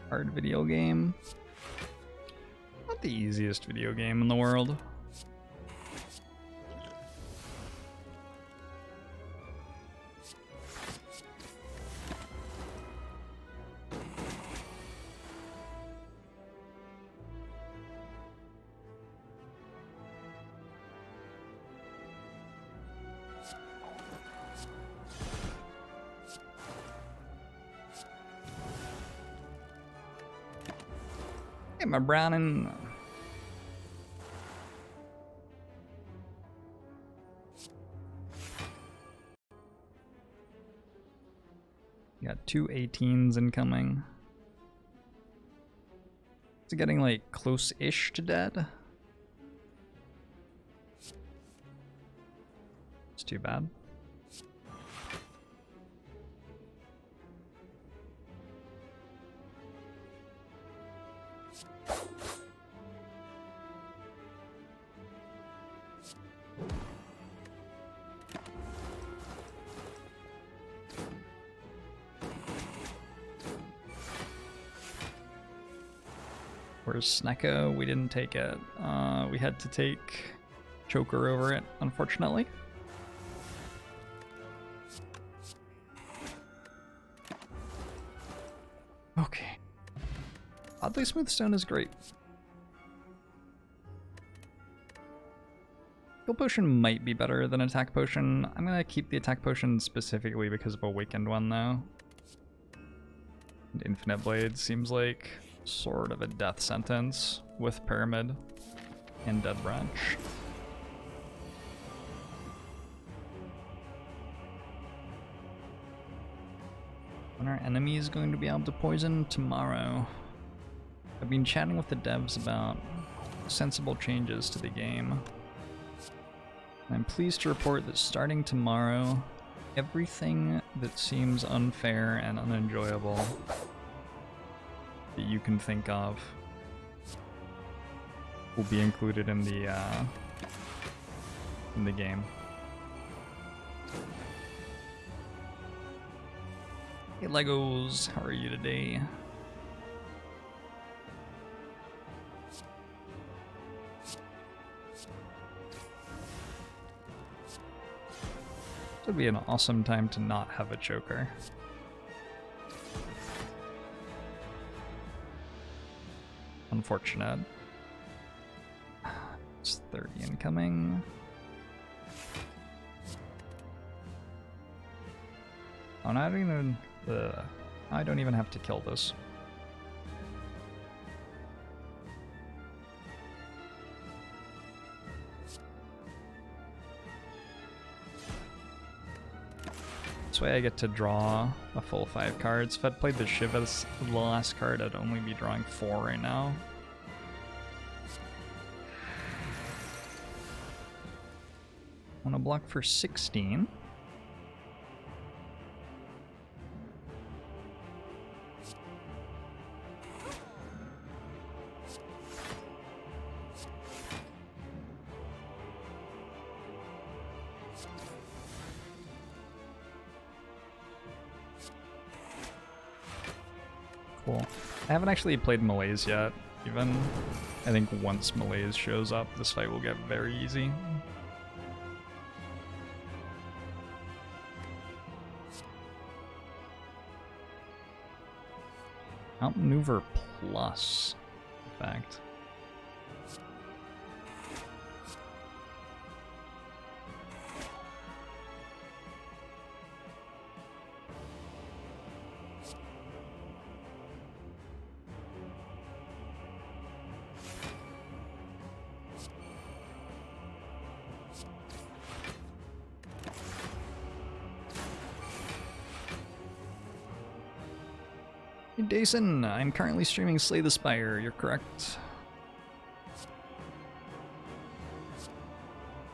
Hard video game. Not the easiest video game in the world. Hey, my Browning. Got 2 18s incoming. Is it getting like close-ish to dead? It's too bad. Where's Snecko? We didn't take it. We had to take Choker over it, unfortunately. Okay. Oddly Smooth Stone is great. Heal Potion might be better than Attack Potion. I'm gonna keep the Attack Potion specifically because of Awakened one, though. And Infinite Blade seems like sort of a death sentence with Pyramid and Dead Branch. When are enemies going to be able to poison? Tomorrow. I've been chatting with the devs about sensible changes to the game. I'm pleased to report that starting tomorrow, everything that seems unfair and unenjoyable that you can think of will be included in the game. Hey Legos, how are you today? This would be an awesome time to not have a choker. Unfortunate. It's 30 incoming. Oh, no, I don't even have to kill this. This way I get to draw a full 5 cards. If I'd played the Shiv as the last card, I'd only be drawing 4 right now. I want to block for 16. Cool. I haven't actually played Malaise yet. Even, I think once Malaise shows up, this fight will get very easy. Outmaneuver plus, in fact. Hey Dason, I'm currently streaming Slay the Spire, you're correct.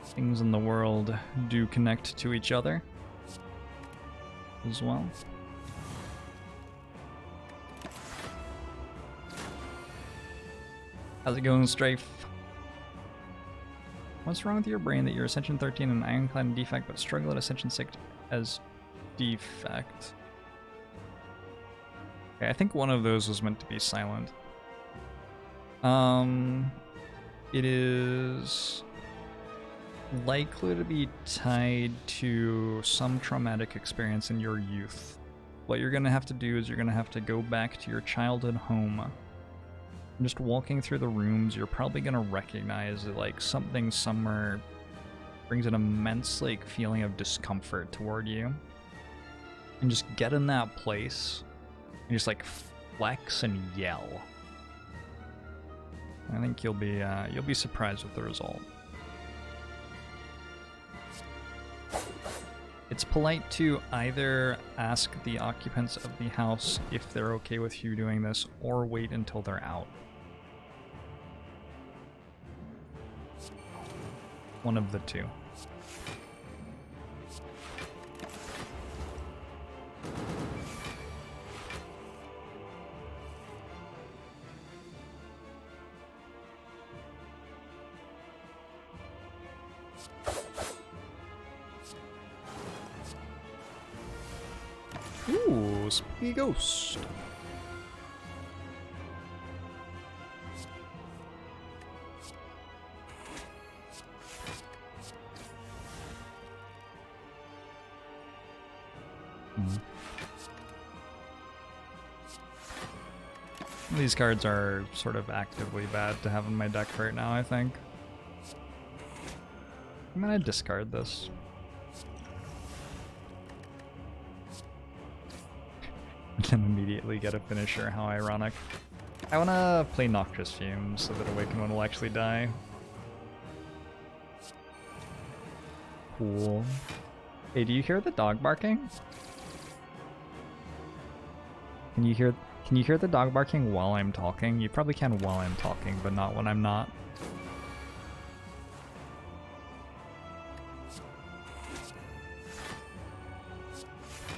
Things in the world do connect to each other as well. How's it going, Strafe? What's wrong with your brain that you're Ascension 13 and Ironclad defect but struggle at Ascension 6 as defect? Okay, I think one of those was meant to be silent. It is likely to be tied to some traumatic experience in your youth. What you're gonna have to do is you're gonna have to go back to your childhood home. And just walking through the rooms, you're probably gonna recognize that, like, something somewhere brings an immense, like, feeling of discomfort toward you. And just get in that place. And just like flex and yell. I think you'll be surprised with the result. It's polite to either ask the occupants of the house if they're okay with you doing this, or wait until they're out. One of the two. Ooh, Spooky Ghost. These cards are sort of actively bad to have in my deck right now, I think. I'm gonna discard this. And then immediately get a finisher, how ironic. I wanna play Noxious Fumes so that Awakened One will actually die. Cool. Hey, do you hear the dog barking? Can you hear the dog barking while I'm talking? You probably can while I'm talking, but not when I'm not.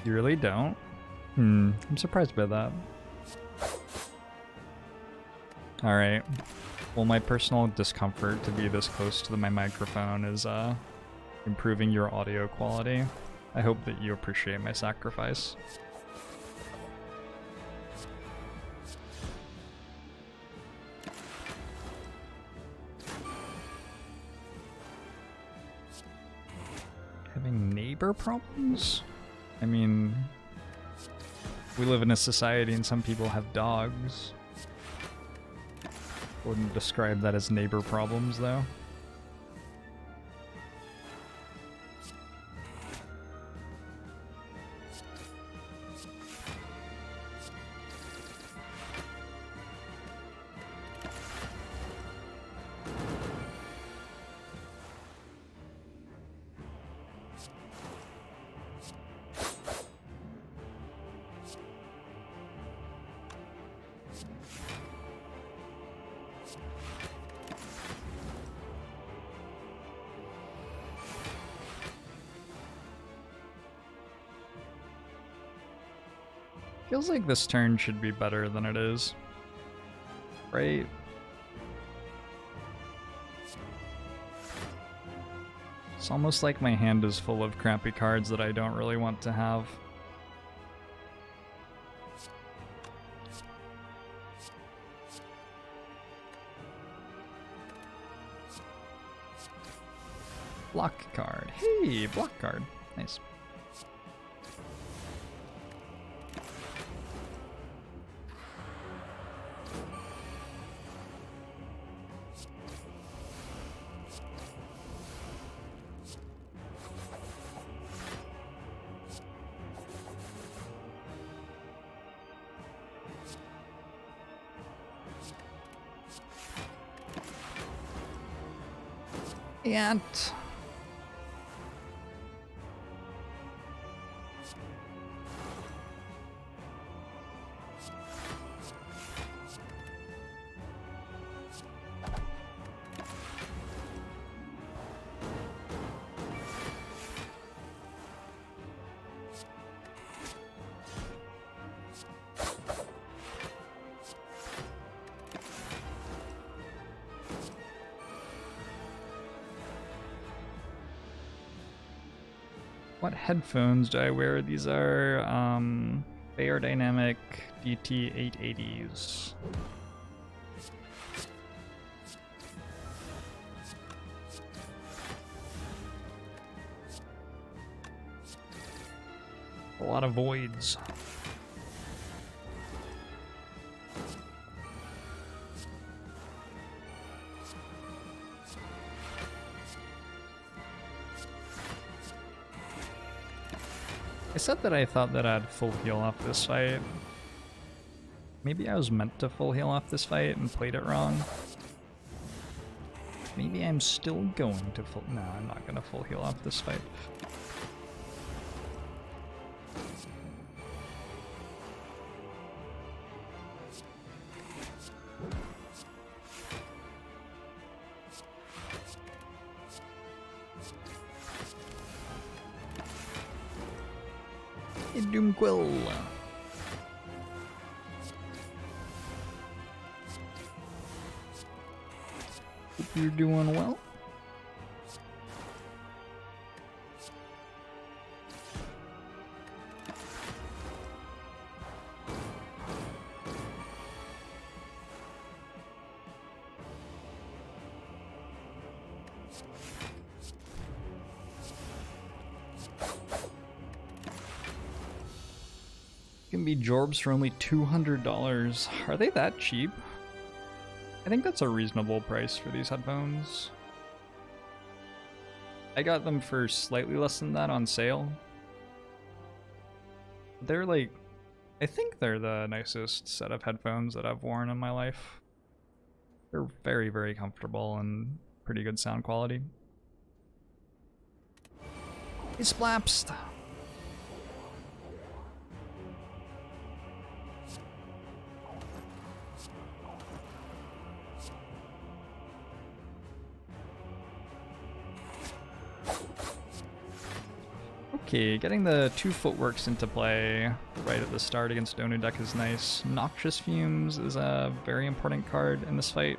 You really don't? I'm surprised by that. Alright. Well, my personal discomfort to be this close to my microphone is improving your audio quality. I hope that you appreciate my sacrifice. Having neighbor problems? I mean, we live in a society and some people have dogs. Wouldn't describe that as neighbor problems, though. Feels like this turn should be better than it is. Right? It's almost like my hand is full of crappy cards that I don't really want to have. Block card. Hey, block card. Nice. And what headphones do I wear? These are Dynamic DT880s. A lot of voids. I said that I thought that I'd full heal off this fight. Maybe I was meant to full heal off this fight and played it wrong. Maybe I'm still going to full... No, I'm not going to full heal off this fight. Doomquill. Hope you're doing well. Can be Jorbs for only $200. Are they that cheap? I think that's a reasonable price for these headphones. I got them for slightly less than that on sale. They're like, I think they're the nicest set of headphones that I've worn in my life. They're very, very comfortable and pretty good sound quality. He splapsed. Okay, getting the 2 footworks into play right at the start against Donu deck is nice. Noxious Fumes is a very important card in this fight.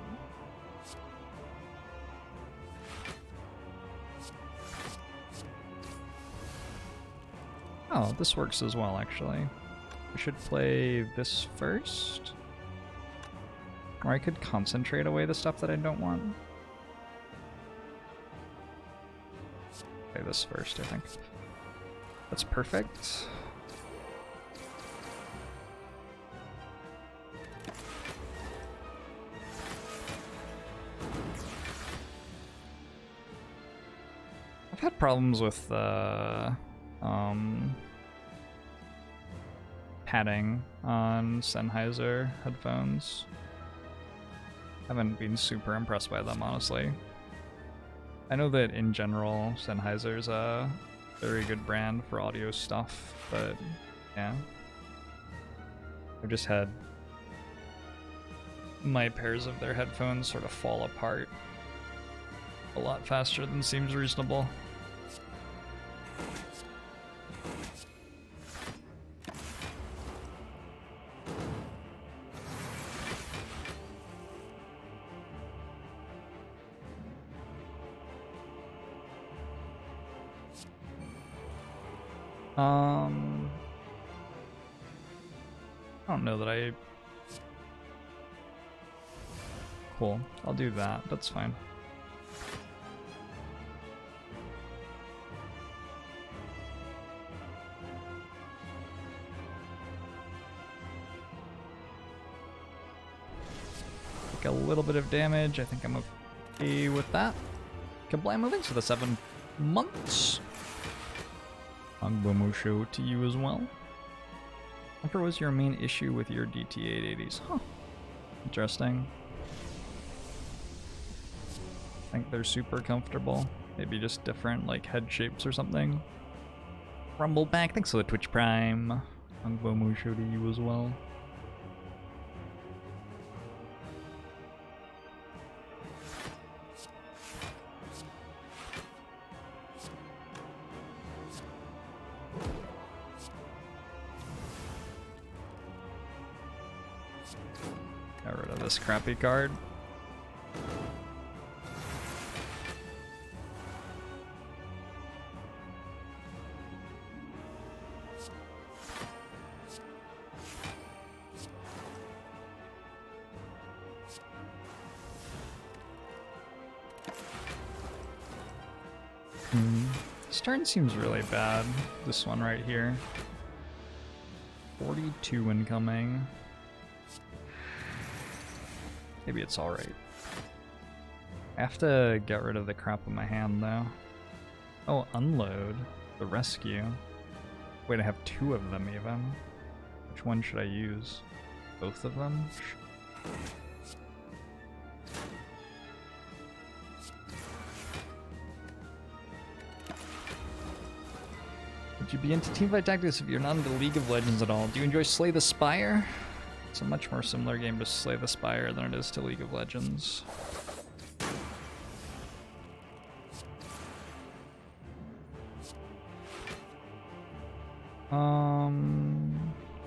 Oh, this works as well, actually. We should play this first. Or I could concentrate away the stuff that I don't want. Play this first, I think. That's perfect. I've had problems with padding on Sennheiser headphones. Haven't been super impressed by them, honestly. I know that in general, Sennheiser's a very good brand for audio stuff, but yeah. I've just had my pairs of their headphones sort of fall apart a lot faster than seems reasonable. I don't know that I... Cool, I'll do that, that's fine. Take a little bit of damage, I think I'm okay with that. Kablam, thanks for the 7 months. Agbomo show to you as well. What was your main issue with your DT880s? Huh. Interesting. I think they're super comfortable. Maybe just different, like, head shapes or something. Rumble back, thanks for the Twitch Prime. Agbomo show to you as well. Got rid of this crappy card. This turn seems really bad. This one right here. 42 incoming. Maybe it's alright. I have to get rid of the crap in my hand though. Oh, unload. The rescue. Wait, I have 2 of them even. Which one should I use? Both of them? Would you be into teamfight tactics if you're not into League of Legends at all? Do you enjoy Slay the Spire? It's a much more similar game to Slay the Spire than it is to League of Legends.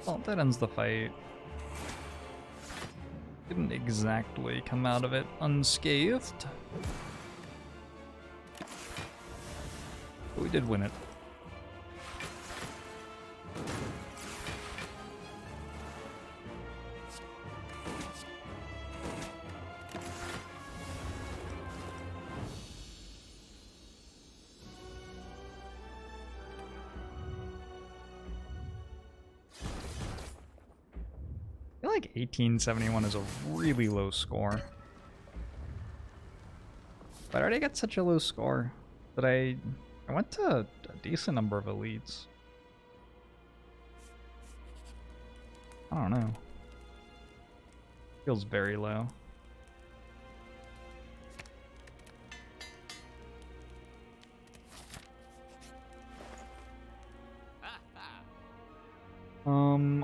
Well, that ends the fight. Didn't exactly come out of it unscathed. But we did win it. like 1871 is a really low score. But I already got such a low score that I went to a decent number of elites. I don't know. Feels very low.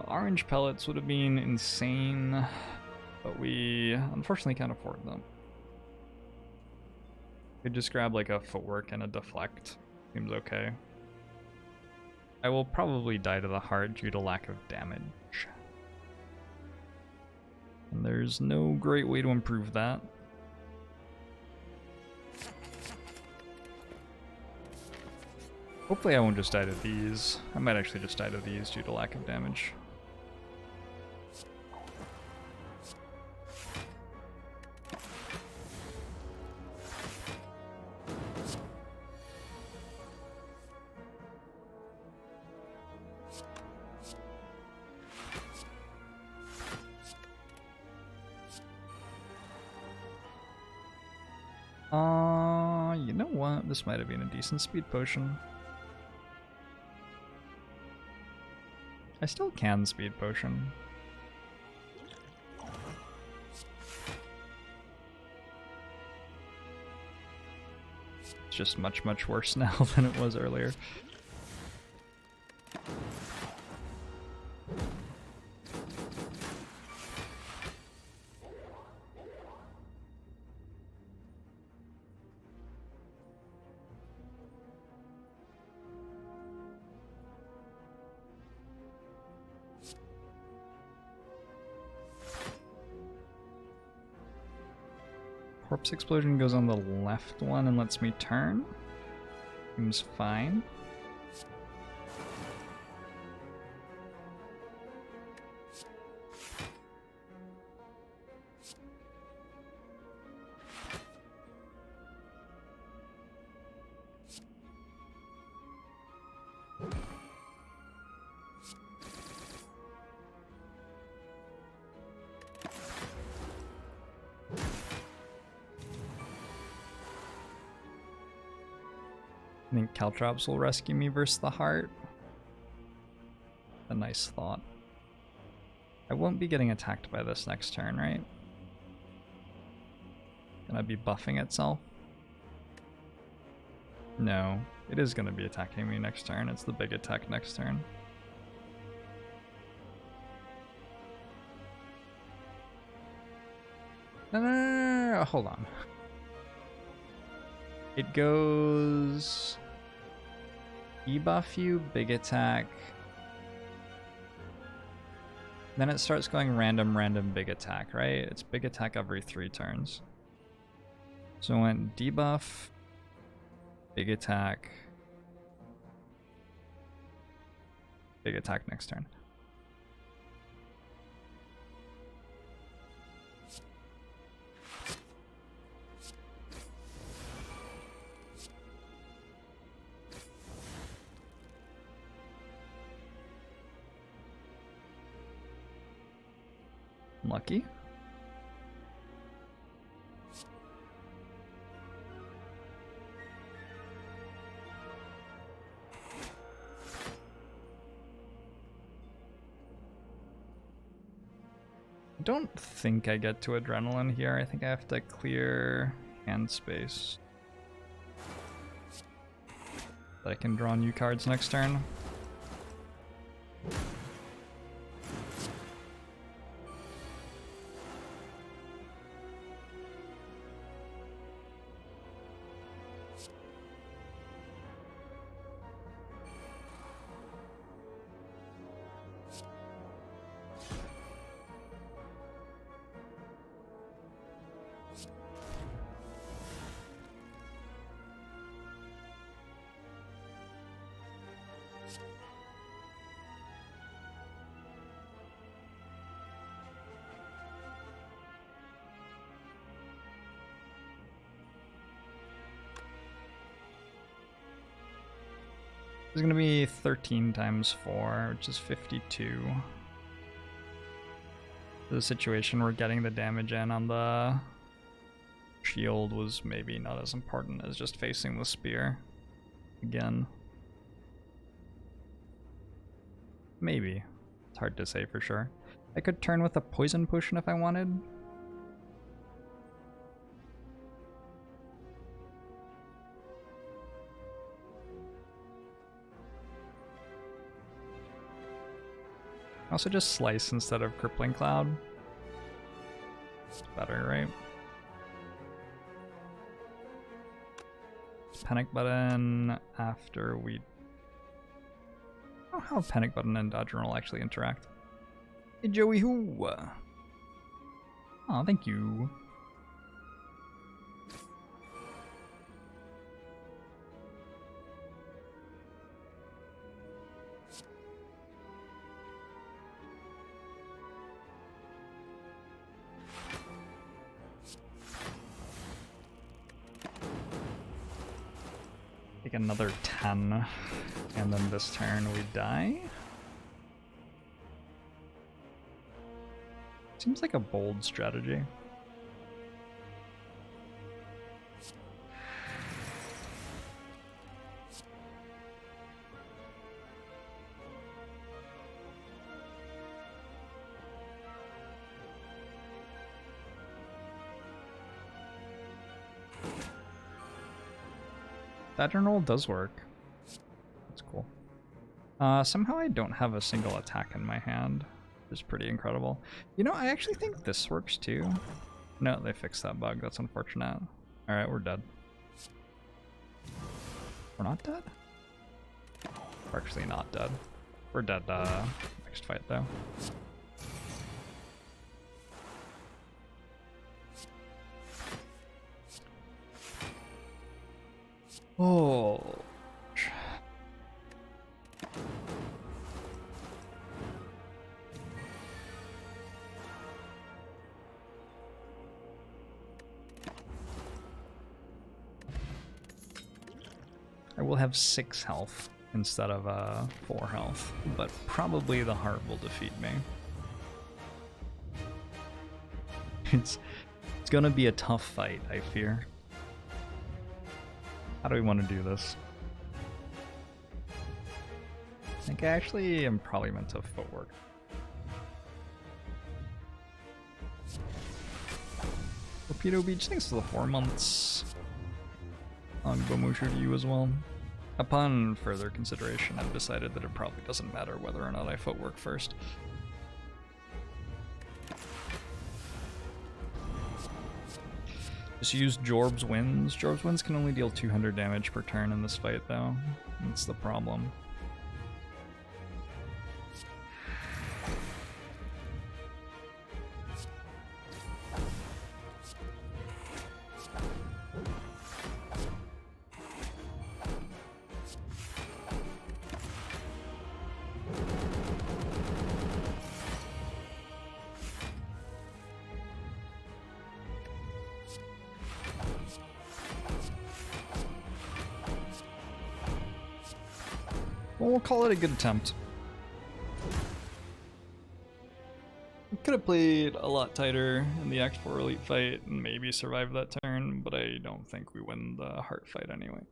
Orange pellets would have been insane, but we unfortunately can't afford them. Could just grab like a footwork and a deflect. Seems okay. I will probably die to the heart due to lack of damage. And there's no great way to improve that. Hopefully I won't just die to these. I might actually just die to these due to lack of damage. You know what? This might have been a decent speed potion. I still can speed potion. It's just much, much worse now than it was earlier. Corpse explosion goes on the left one and lets me turn. Seems fine. I think Caltrops will rescue me versus the heart. A nice thought. I won't be getting attacked by this next turn, right? Gonna be buffing itself? No, it is gonna be attacking me next turn. It's the big attack next turn. No, hold on. It goes debuff you, big attack. Then it starts going random, big attack, right? It's big attack every 3 turns. So it went debuff, big attack next turn. Lucky. I don't think I get to adrenaline here. I think I have to clear hand space. But I can draw new cards next turn. It's gonna be 13 times 4, which is 52. The situation where getting the damage in on the shield was maybe not as important as just facing the spear again. Maybe. It's hard to say for sure. I could turn with a poison potion if I wanted. Also just slice instead of crippling cloud. It's better, right? Panic button after we... I don't know how panic button and dodge and roll actually interact. Hey Joey Hoo! Oh, thank you. Take another 10, and then this turn we die. Seems like a bold strategy. That journal does work. That's cool. Somehow I don't have a single attack in my hand, which is pretty incredible. You know, I actually think this works too. No, they fixed that bug. That's unfortunate. Alright, we're dead. We're not dead? We're actually not dead. We're dead next fight though. Oh. I will have 6 health instead of 4 health, but probably the heart will defeat me. It's gonna be a tough fight, I fear. How do we want to do this? I think I actually am probably meant to footwork. Torpedo Beach, thanks for the 4 months. On Bomushu to you as well. Upon further consideration, I've decided that it probably doesn't matter whether or not I footwork first. Just use Jorbs Winds. Jorbs Winds can only deal 200 damage per turn in this fight, though. That's the problem. Well, we'll call it a good attempt. We could have played a lot tighter in the Act 4 Elite fight and maybe survived that turn, but I don't think we win the heart fight anyway.